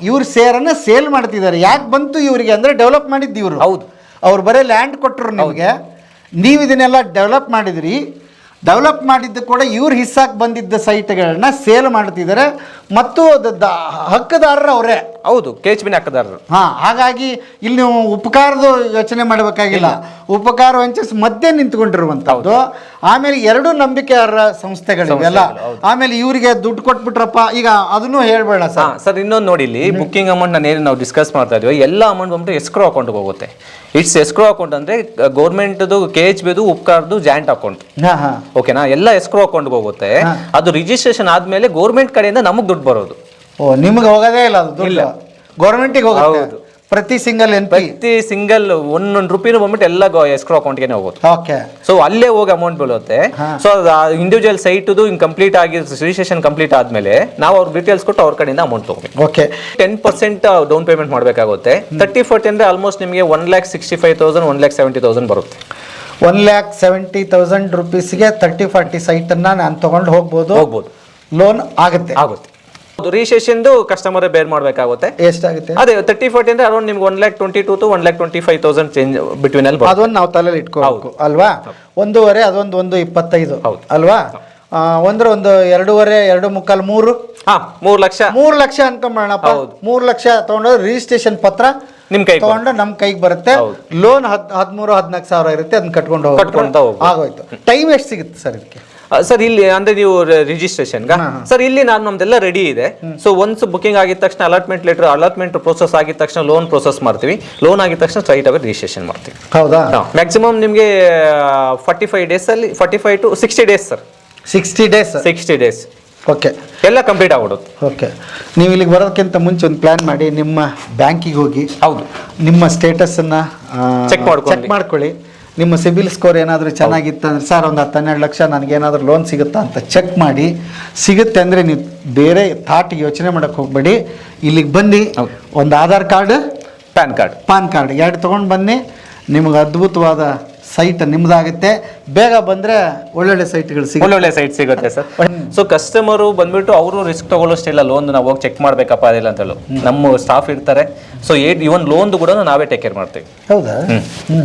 ಇವ್ರ ಶೇರನ್ನ ಸೇಲ್ ಮಾಡ್ತಿದ್ದಾರೆ. ಯಾಕೆ ಬಂತು ಇವರಿಗೆ ಅಂದ್ರೆ ಡೆವಲಪ್ ಮಾಡಿದ್ದು ಇವರು. ಹೌದು. ಅವ್ರು ಬರೀ ಲ್ಯಾಂಡ್ ಕೊಟ್ಟರು ನಿಮಗೆ, ನೀವು ಇದನ್ನೆಲ್ಲ ಡೆವಲಪ್ ಮಾಡಿದ್ರಿ. ಡೆವಲಪ್ ಮಾಡಿದ್ದು ಕೂಡ ಇವ್ರ ಹಿಸ್ಸಾಕ್ ಬಂದಿದ್ದ ಸೈಟ್ಗಳನ್ನ ಸೇಲ್ ಮಾಡ್ತಿದ್ದಾರೆ. ಮತ್ತು ಹಕ್ಕುದಾರರು ಅವರೇ. ಹೌದು KHB ಹಾಕದಾರರು. ಹಾಗಾಗಿ ಇಲ್ಲಿ ನೀವು ಉಪಕಾರದ ಯೋಚನೆ ಮಾಡಬೇಕಾಗಿಲ್ಲ. ಉಪಕಾರ ವೆಂಚರ್ಸ್ ಮಧ್ಯೆ ನಿಂತ್ಕೊಂಡಿರುವಂತದ್ದು. ಆಮೇಲೆ ಎರಡು ನಂಬಿಕೆಯಾರ ಸಂಸ್ಥೆಗಳಿವೆಲ್ಲ. ಆಮೇಲೆ ಇವರಿಗೆ ದುಡ್ಡು ಕೊಟ್ಬಿಟ್ರಪ್ಪ, ಈಗ ಅದನ್ನು ಹೇಳ್ಬೇಡ ಸರ್. ಇನ್ನೊಂದು ನೋಡಿ, ಇಲ್ಲಿ ಬುಕ್ಕಿಂಗ್ ಅಮೌಂಟ್ ನಾನು ನಾವು ಡಿಸ್ಕಸ್ ಮಾಡ್ತಾ ಇದೀವಿ, ಎಲ್ಲ ಅಮೌಂಟ್ ಬಂದ್ಬಿಟ್ಟು ಎಸ್ಕ್ರೋ ಅಕೌಂಟ್ಗೆ ಹೋಗುತ್ತೆ. ಇಟ್ಸ್ ಎಸ್ಕ್ರೋ ಅಕೌಂಟ್ ಅಂದ್ರೆ ಗೌರ್ಮೆಂಟ್ದು KHBದು ಉಪಕಾರದು ಜಾಯಿಂಟ್ ಅಕೌಂಟ್. ಓಕೆನಾ, ಎಲ್ಲ ಎಸ್ಕ್ರೋ ಅಕೌಂಟ್ಗೆ ಹೋಗುತ್ತೆ. ಅದು ರಿಜಿಸ್ಟ್ರೇಷನ್ ಆದ್ಮೇಲೆ ಗೌರ್ಮೆಂಟ್ ಕಡೆಯಿಂದ ನಮಗೆ ದುಡ್ಡು ಬರೋದು. ನಿಮ್ಗೆ ಹೋಗೋದೇ ಇಲ್ಲ ಅದು ದುಡ್ಡು, ಗೌರ್ಮೆಂಟಿಗೆ ಹೋಗುತ್ತೆ. ಪ್ರತಿ ಸಿಂಗಲ್ ಒಂದೊಂದು ರೂಪಾಯಿನೂ ಬಂದ್ಬಿಟ್ಟು ಎಲ್ಲ ಎಸ್ಕ್ರೋ ಅಕೌಂಟ್ಗೆ ಹೋಗುತ್ತೆ. ಓಕೆ. ಸೊ ಅಲ್ಲೇ ಹೋಗಿ ಅಮೌಂಟ್ ಬೀಳುತ್ತೆ. ಸೊ ಇಂಡಿವಿಜುವಲ್ ಸೈಟ್ದು ಕಂಪ್ಲೀಟ್ ಆಗಿ ರಿಜಿಸ್ಟ್ರೇಷನ್ ಕಂಪ್ಲೀಟ್ ಆದ್ಮೇಲೆ ನಾವು ಅವ್ರ ಡೀಟೇಲ್ಸ್ ಕೊಟ್ಟು ಅವ್ರ ಕಡೆಯಿಂದ ಅಮೌಂಟ್ ತಗೋಬೇಕು. ಓಕೆ. 10% ಡೌನ್ ಪೇಮೆಂಟ್ ಮಾಡಬೇಕಾಗುತ್ತೆ. 30% ಅಂದ್ರೆ ಆಲ್ಮೋಸ್ಟ್ ನಿಮಗೆ 1,65,000 1,70,000 ಬರುತ್ತೆ. 1,70,000 rupeesಗೆ 30-40 ಸೈಟನ್ನು ನಾನು ತೊಗೊಂಡು ಹೋಗ್ಬೋದು. ಲೋನ್ ಆಗುತ್ತೆ. ರಿಜಿಸ್ಟ್ರೇಷನ್ ಕಸ್ಟಮರ್ ಬೇರ್ ಮಾಡಬೇಕಾಗುತ್ತೆ. ಎಷ್ಟಾಗುತ್ತೆ? ಅದೇ 30-40 ಅಂದ್ರೆ ಅರೌಂಡ್ ನಿಮ್ಗೆ 1,22,000 to 1,25,000 ಚೇಂಜ್ ಬಿಟ್ವೀನ್ ಅಲ್ಲಿ. ಅದೊಂದು ನಾವು ತಲೆಯಲ್ಲಿ ಇಟ್ಕೋಬೇಕು ಅಲ್ವಾ? 1.5 ಅದೊಂದು 1.25 ಅಲ್ವಾ? ಒಂದು 2.5 2.75 3 ಲಕ್ಷ ಅನ್ಕೊಂಬೋಣಪ್ಪ. 3 ಲಕ್ಷ ತಗೊಂಡು ರಿಜಿಸ್ಟ್ರೇಷನ್ ಪತ್ರ ನಿಮ್ ಕೈ ತಗೊಂಡು ನಮ್ ಕೈಗೆ ಬರುತ್ತೆ. ಲೋನ್ 13,000-14,000 ಸಾವಿರ ಇರುತ್ತೆ, ಅದನ್ನ ಕಟ್ಕೊಂಡು ಆಗೋಯ್ತು. ಟೈಮ್ ಎಷ್ಟು ಸಿಗುತ್ತೆ ಸರ್ ಇದಕ್ಕೆ? ಸರ್ ಇಲ್ಲಿ ಅಂದ್ರೆ ನೀವು ರಿಜಿಸ್ಟ್ರೇಷನ್ ಸರ್ ಇಲ್ಲಿ ನಮ್ದೆಲ್ಲ ರೆಡಿ ಇದೆ. ಸೊ ಒನ್ಸ್ ಬುಕಿಂಗ್ ಆಗಿದ ತಕ್ಷಣ ಅಲಾಟ್ಮೆಂಟ್ ಪ್ರೋಸೆಸ್ ಆಗಿದ ತಕ್ಷಣ ಲೋನ್ ಪ್ರೋಸೆಸ್ ಮಾಡ್ತೀವಿ. ಲೋನ್ ಆಗಿದ ತಕ್ಷಣ ಸ್ಟ್ರೈಟ್ ಆಗಿ ರಿಜಿಸ್ಟ್ರೇಷನ್ ಮಾಡ್ತೀವಿ. ಹೌದಾ? ಮ್ಯಾಕ್ಸಿಮಮ್ ನಿಮಗೆ 45 ಡೇಸ್ ಅಲ್ಲಿ 45 to 60 days sir. 60 days okay, ಎಲ್ಲ ಕಂಪ್ಲೀಟ್ ಆಗ್ಬಿಡುತ್ತೆ. ಓಕೆ. ನೀವು ಇಲ್ಲಿಗೆ ಬರೋದಕ್ಕಿಂತ ಮುಂಚೆ ಒಂದು ಪ್ಲಾನ್ ಮಾಡಿ ನಿಮ್ಮ ಬ್ಯಾಂಕಿಗೆ ಹೋಗಿ, ಹೌದು, ನಿಮ್ಮ ಸ್ಟೇಟಸನ್ನು ಚೆಕ್ ಮಾಡ್ಕೊಳ್ಳಿ. ನಿಮ್ಮ ಸಿಬಿಲ್ ಸ್ಕೋರ್ ಏನಾದರೂ ಚೆನ್ನಾಗಿತ್ತು ಅಂದರೆ, ಸರ್ ಒಂದು 10-12 ಲಕ್ಷ ನನಗೇನಾದರೂ ಲೋನ್ ಸಿಗುತ್ತಾ ಅಂತ ಚೆಕ್ ಮಾಡಿ. ಸಿಗುತ್ತೆ ಅಂದರೆ ನೀವು ಬೇರೆ ಥಾಟಿಗೆ ಯೋಚನೆ ಮಾಡೋಕ್ಕೆ ಹೋಗಬೇಡಿ. ಇಲ್ಲಿಗೆ ಬನ್ನಿ, ಒಂದು ಆಧಾರ್ ಕಾರ್ಡ್, ಪಾನ್ ಕಾರ್ಡ್ 2 ತೊಗೊಂಡು ಬನ್ನಿ. ನಿಮಗೆ ಅದ್ಭುತವಾದ ಸೈಟ್ ನಿಮ್ದಾಗುತ್ತೆ. ಬೇಗ ಬಂದರೆ ಒಳ್ಳೊಳ್ಳೆ ಸೈಟ್ಗಳು ಒಳ್ಳೊಳ್ಳೆ ಸೈಟ್ ಸಿಗುತ್ತೆ ಸರ್. ಸೊ ಕಸ್ಟಮರು ಬಂದ್ಬಿಟ್ಟು ಅವರು ರಿಸ್ಕ್ ತಗೊಳ್ಳೋಷ್ಟಿಲ್ಲ. ಲೋನ್ ನಾವು ಹೋಗಿ ಚೆಕ್ ಮಾಡಬೇಕಪ್ಪ ಅದಿಲ್ಲ ಅಂತ ಹೇಳಿ ನಮ್ಮ ಸ್ಟಾಫ್ ಇರ್ತಾರೆ. ಸೊ ಇವನ್ ಲೋನ್ ಕೂಡ ನಾವೇ ಟೇಕ್ ಕೇರ್ ಮಾಡ್ತೀವಿ. ಹೌದಾ?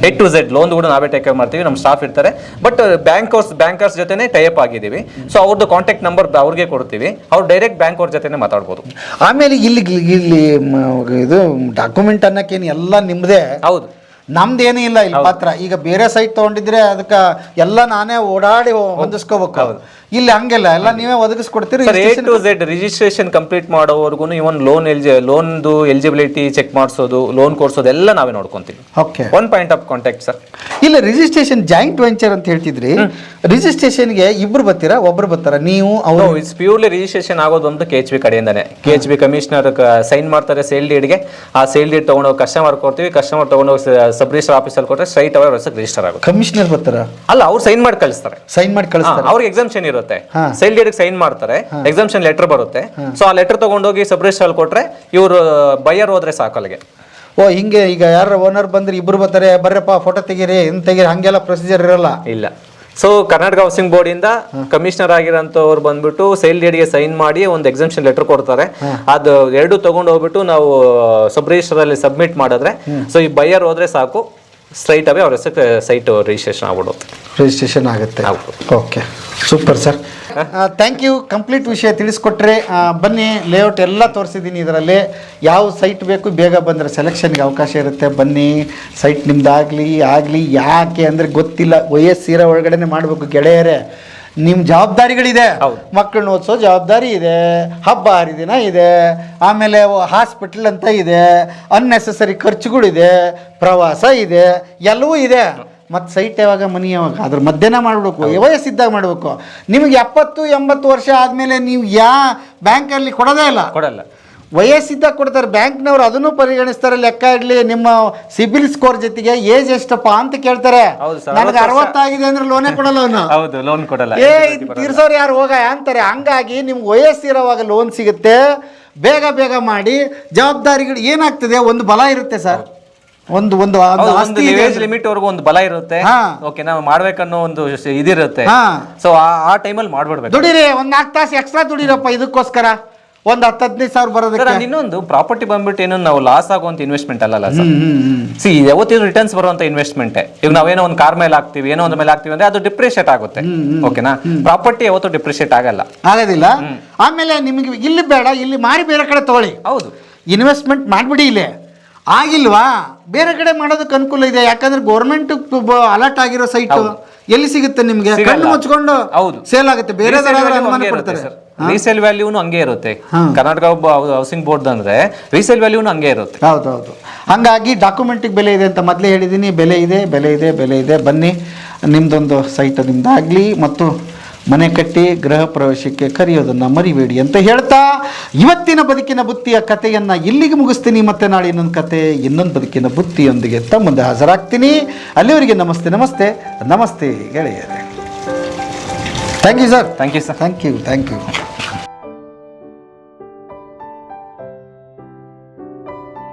A to Z ಲೋನ್ ಕೂಡ ನಾವೇ ಟೇಕ್ ಕೇರ್ ಮಾಡ್ತೀವಿ. ನಮ್ಮ ಸ್ಟಾಫ್ ಇರ್ತಾರೆ. ಬಟ್ ಬ್ಯಾಂಕರ್ಸ್ ಜೊತೆನೆ ಟೈಅಪ್ ಆಗಿದ್ದೀವಿ. ಸೊ ಅವ್ರದ್ದು ಕಾಂಟ್ಯಾಕ್ಟ್ ನಂಬರ್ ಅವ್ರಿಗೆ ಕೊಡ್ತೀವಿ. ಅವ್ರು ಡೈರೆಕ್ಟ್ ಬ್ಯಾಂಕ್ ಅವ್ರ ಜೊತೆನೆ ಮಾತಾಡ್ಬೋದು. ಆಮೇಲೆ ಇಲ್ಲಿ ಇದು ಡಾಕ್ಯುಮೆಂಟ್ ಅನ್ನೋಕ್ಕೇನು ಎಲ್ಲ ನಿಮ್ಮದೇ. ಹೌದು, ನಮ್ದೇನೂ ಇಲ್ಲ ಇಲ್ಲಿ ಪಾತ್ರ. ಈಗ ಬೇರೆ ಸೈಟ್ ತೊಗೊಂಡಿದ್ರೆ ಅದಕ್ಕೆ ಎಲ್ಲ ನಾನೇ ಓಡಾಡಿ ಹೊಂದಿಸ್ಕೋಬೇಕು. ಇಲ್ಲಿ ಹಂಗೆಲ್ಲ ಎಲ್ಲ ನೀವೇ ಒದಗಿಸ್ಕೊಡ್ತೀರಿ. A to Z registration complete ಮಾಡೋವರೆಗೂ ಇವನ್ ಲೋನ್ದು ಎಲಿಜಿಬಿಲಿಟಿ ಚೆಕ್ ಮಾಡಿಸೋದು, ಲೋನ್ ಕೊಡ್ಸೋದು ಎಲ್ಲ ನಾವೇ ನೋಡ್ಕೊಂತೀವಿ. Okay. One point of contact sir. ಇಲ್ಲ, ರಿಜಿಸ್ಟ್ರೇಷನ್ ಜಾಯಿಂಟ್ ವೆಂಚರ್ ಅಂತ ಹೇಳ್ತಿದ್ರಿ. ರಿಜಿಸ್ಟ್ರೇಷನ್ಗೆ ಇಬ್ರು ಬರ್ತೀರಾ, ಒಬ್ರು ಬರ್ತಾರ ನೀವು? ಅವರು ಇಟ್ಸ್ ಪ್ಯೂರ್ಲಿ ರಿಜಿಸ್ಟ್ರೇಷನ್ ಆಗೋದು ಅಂತ KHB ಕಡೆಯಿಂದಾನೆ. KHB ಕಮಿಷನರ್ ಸೈನ್ ಮಾಡ್ತಾರೆ ಸೇಲ್ ಡೀಡ್ಗೆ. ಆ ಸೇಲ್ ಡೀಡ್ ತಗೊಂಡೋಗಿ ಕಸ್ಟಮರ್ ಕೊಡ್ತೀವಿ. ಕಸ್ಟಮರ್ ತಗೊಂಡೋಗಿ ಸಬ್ ರಿಜಿಸ್ಟರ್ ಆಫೀಸಲ್ಲಿ ಕೊಟ್ಟರೆ ಸ್ಟ್ರೈಟ್ ಅವರ ಹೆಸರು ರಿಜಿಸ್ಟರ್ ಆಗುತ್ತೆ. ಕಮಿಷನರ್ ಬರ್ತಾರ? ಅಲ್ಲ, ಅವ್ರು ಸೈನ್ ಮಾಡಿ ಕಳಿಸ್ತಾರೆ. ಅವ್ರಿಗೆ ಎಕ್ಸಾಮ್ಷನ್ ಇರುತ್ತೆ. ಸೇಲ್ ಡೀಡ್ ಸೈನ್ ಮಾಡ್ತಾರೆ, ಎಕ್ಸಾಮ್ಷನ್ ಲೆಟರ್ ಬರುತ್ತೆ. ಸೊ ಆ ಲೆಟರ್ ತಗೊಂಡೋಗಿ ಸಬ್ ರಿಜಿಸ್ಟರ್ ಕೊಟ್ರೆ ಇವರು ಬೈಯರ್ ಹೋದ್ರೆ ಸಾಕು ಅಲ್ಲಿಗೆ. ಹಿಂಗೆ ಈಗ ಯಾರು ಓನರ್ ಬಂದ್ರೆ ಇಬ್ರು ಬರ್ತಾರೆ, ಬರ್ರಪ್ಪ ಫೋಟೋ ತೆಗೀರಿ ತೆಗೀರಿ, ಹಂಗೆಲ್ಲ ಪ್ರೊಸೀಜರ್ ಇರಲ್ಲ? ಇಲ್ಲ. ಸೊ ಕರ್ನಾಟಕ ಹೌಸಿಂಗ್ ಬೋರ್ಡ್ ಇಂದ ಕಮಿಷನರ್ ಆಗಿರೋಂಥವ್ರು ಬಂದ್ಬಿಟ್ಟು ಸೇಲ್ ಡೀಡ್ಗೆ ಸೈನ್ ಮಾಡಿ ಒಂದು ಎಕ್ಸಾಮ್ಷನ್ ಲೆಟರ್ ಕೊಡ್ತಾರೆ. ಅದು 2 ತಗೊಂಡು ಹೋಗ್ಬಿಟ್ಟು ನಾವು ಸಬ್ ರಿಜಿಸ್ಟರ್ ಅಲ್ಲಿ ಸಬ್ಮಿಟ್ ಮಾಡಿದ್ರೆ, ಸೊ ಈ ಬೈಯರ್ ಹೋದ್ರೆ ಸಾಕು, ಸ್ಟ್ರೈಟ್ ಅವೇ ಅವ್ರ ಹೆಸರು ಸೈಟ್ ರಿಜಿಸ್ಟ್ರೇಷನ್ ಆಗ್ಬಿಡುತ್ತೆ. ರಿಜಿಸ್ಟ್ರೇಷನ್ ಆಗುತ್ತೆ. Okay, super sir. Thank you. Complete ವಿಷಯ ತಿಳಿಸ್ಕೊಟ್ರೆ. ಬನ್ನಿ, ಲೇಔಟ್ ಎಲ್ಲ ತೋರಿಸಿದ್ದೀನಿ ಇದರಲ್ಲಿ. ಯಾವ ಸೈಟ್ ಬೇಕು ಬೇಗ ಬಂದರೆ ಸೆಲೆಕ್ಷನ್ಗೆ ಅವಕಾಶ ಇರುತ್ತೆ. ಬನ್ನಿ, ಸೈಟ್ ನಿಮ್ದಾಗಲಿ ಯಾಕೆ ಅಂದರೆ ಗೊತ್ತಿಲ್ಲ, ವಯಸ್ಸಿರೋ ಒಳಗಡೆ ಮಾಡಬೇಕು ಗೆಳೆಯರೇ. ನಿಮ್ಮ ಜವಾಬ್ದಾರಿಗಳಿದೆ. ಮಕ್ಕಳನ್ನ ಓದಿಸೋ ಜವಾಬ್ದಾರಿ ಇದೆ, ಹಬ್ಬ ಹರಿದಿನ ಇದೆ, ಆಮೇಲೆ ಹಾಸ್ಪಿಟಲ್ ಅಂತ ಇದೆ, ಅನ್ನೆಸೆಸರಿ ಖರ್ಚುಗಳಿದೆ, ಪ್ರವಾಸ ಇದೆ, ಎಲ್ಲವೂ ಇದೆ. ಮತ್ತು ಸೈಟ್ ಯಾವಾಗ, ಮನಿ ಯಾವಾಗ, ಅದ್ರ ಮಧ್ಯನ ಮಾಡಬೇಕು, ವಯಸ್ಸಿದ್ದಾಗ ಮಾಡಬೇಕು. ನಿಮಗೆ 70-80 ವರ್ಷ ಆದಮೇಲೆ ನೀವು ಬ್ಯಾಂಕಲ್ಲಿ ಕೊಡಲ್ಲ. ವಯಸ್ಸಿದ್ದಾಗ ಕೊಡ್ತಾರೆ ಬ್ಯಾಂಕ್ನವ್ರು. ಅದನ್ನು ಪರಿಗಣಿಸ್ತಾರೆ. ಲೆಕ್ಕ ಇಡಲಿ, ನಿಮ್ಮ ಸಿಬಿಲ್ ಸ್ಕೋರ್ ಜೊತೆಗೆ ಏಜ್ ಎಷ್ಟಪ್ಪ ಅಂತ ಕೇಳ್ತಾರೆ. ನನಗೆ 60 ಆಗಿದೆ ಅಂದ್ರೆ ಲೋನೇ ಕೊಡಲ್ಲ ಅವನು. ಲೋನ್ ಕೊಡಲ್ಲ. ತೀರ್ಸೋರು ಯಾರು ಹೋಗ ಅಂತಾರೆ. ಹಂಗಾಗಿ ನಿಮ್ಗೆ ವಯಸ್ಸಿರೋವಾಗ ಲೋನ್ ಸಿಗುತ್ತೆ. ಬೇಗ ಮಾಡಿ. ಜವಾಬ್ದಾರಿಗಳು ಏನಾಗ್ತದೆ, ಒಂದು ಬಲ ಇರುತ್ತೆ ಸರ್. ಒಂದು ಲಿಮಿಟ್ ವರ್ಗು ಒಂದು ಬಲ ಇರುತ್ತೆ. ಓಕೆ, ನಾವು ಮಾಡ್ಬೇಕನ್ನೋ ಒಂದು ಇದಿರುತ್ತೆ. ಸೊ ಆ ಟೈಮಲ್ಲಿ ಮಾಡ್ಬಿಡ್ಬೇಕು. ದುಡಿರಿ, ಒಂದು 4 ತಾಸು ಎಕ್ಸ್ಟ್ರಾ ದುಡಿರಪ್ಪ ಇದಕ್ಕೋಸ್ಕರ. ಒಂದು 10-15 ಸಾವಿರ ಬರೋದಕ್ಕೆ. ಇನ್ನೊಂದು ಪ್ರಾಪರ್ಟಿ ಬಂದ್ಬಿಟ್ಟು ಏನು ನಾವು ಲಾಸ್ ಆಗುವಂತ ಇನ್ವೆಸ್ಟ್ಮೆಂಟ್ ಅಲ್ಲ ಸರ್. ಯಾವತ್ತಿದ್ರು ರಿಟರ್ನ್ಸ್ ಬರುವಂತ ಇನ್ವೆಸ್ಟ್ಮೆಂಟ್. ಈಗ ನಾವೇನೋ ಒಂದು ಕಾರ್ ಮೇಲೆ ಹಾಕ್ತಿವಿ, ಏನೋ ಒಂದು ಮೇಲೆ ಹಾಕ್ತಿವಿ ಅಂದ್ರೆ ಅದು ಡಿಪ್ರಿಷಿಯೇಟ್ ಆಗುತ್ತೆ. ಓಕೆನಾ? ಪ್ರಾಪರ್ಟಿ ಯಾವತ್ತೂ ಡಿಪ್ರಿಷಿಯೇಟ್ ಆಗೋದಿಲ್ಲ. ಆಮೇಲೆ ನಿಮಗೆ ಇಲ್ಲಿ ಬೇಡ, ಇಲ್ಲಿ ಮಾರಿ ಬೇರೆ ಕಡೆ ತಗೊಳ್ಳಿ. ಹೌದು. ಇನ್ವೆಸ್ಟ್ಮೆಂಟ್ ಮಾಡಿಬಿಡಿ ಇಲ್ಲೇ ಆಗಿಲ್ವಾ ಬೇರೆ ಕಡೆ ಮಾಡೋದಕ್ಕೆ ಅನುಕೂಲ ಇದೆ. ಯಾಕಂದ್ರೆ ಗೌರ್ಮೆಂಟ್ ಅಲರ್ಟ್ ಆಗಿರೋ ಸೈಟ್ ಎಲ್ಲಿ ಸಿಗುತ್ತೆ ನಿಮ್ಗೆ? ಕಣ್ಣು ಮುಚ್ಕೊಂಡು ಹೌದು. ಸೇಲ್ ಆಗುತ್ತೆ. ಬೇರೆ ಅನುಮಾನ ಪಡ್ತಾರೆ. ರೀಸೇಲ್ ವ್ಯಾಲ್ಯೂನು ಹಂಗೆ ಇರುತ್ತೆ. ಕರ್ನಾಟಕ ಹೌಸಿಂಗ್ ಬೋರ್ಡ್ ಅಂದ್ರೆ ರೀಸೇಲ್ ವ್ಯಾಲ್ಯೂನು ಹಂಗೆ ಇರುತ್ತೆ. ಹೌದೌದು. ಹಾಗಾಗಿ ಡಾಕ್ಯುಮೆಂಟಿಗೆ ಬೆಲೆ ಇದೆ ಅಂತ ಮೊದಲೇ ಹೇಳಿದ್ದೀನಿ. ಬೆಲೆ ಇದೆ. ಬನ್ನಿ, ನಿಮ್ದೊಂದು ಸೈಟ್ ನಿಮ್ದಾಗಲಿ ಮತ್ತು ಮನೆ ಕಟ್ಟಿ ಗೃಹ ಪ್ರವೇಶಕ್ಕೆ ಕರೆಯೋದನ್ನು ಮರಿಬೇಡಿ ಅಂತ ಹೇಳ್ತಾ ಇವತ್ತಿನ ಬದುಕಿನ ಬುತ್ತಿಯ ಕಥೆಯನ್ನು ಇಲ್ಲಿಗೆ ಮುಗಿಸ್ತೀನಿ. ಮತ್ತೆ ನಾಳೆ ಇನ್ನೊಂದು ಕತೆ, ಇನ್ನೊಂದು ಬದುಕಿನ ಬುತ್ತಿಯೊಂದಿಗೆ ತಮ್ಮ ಮುಂದೆ ಹಾಜರಾಗ್ತೀನಿ. ಅಲ್ಲಿವರೆಗೆ ನಮಸ್ತೆ ಗೆಳೆಯರೇ. Thank you sir. Thank you sir. Thank you.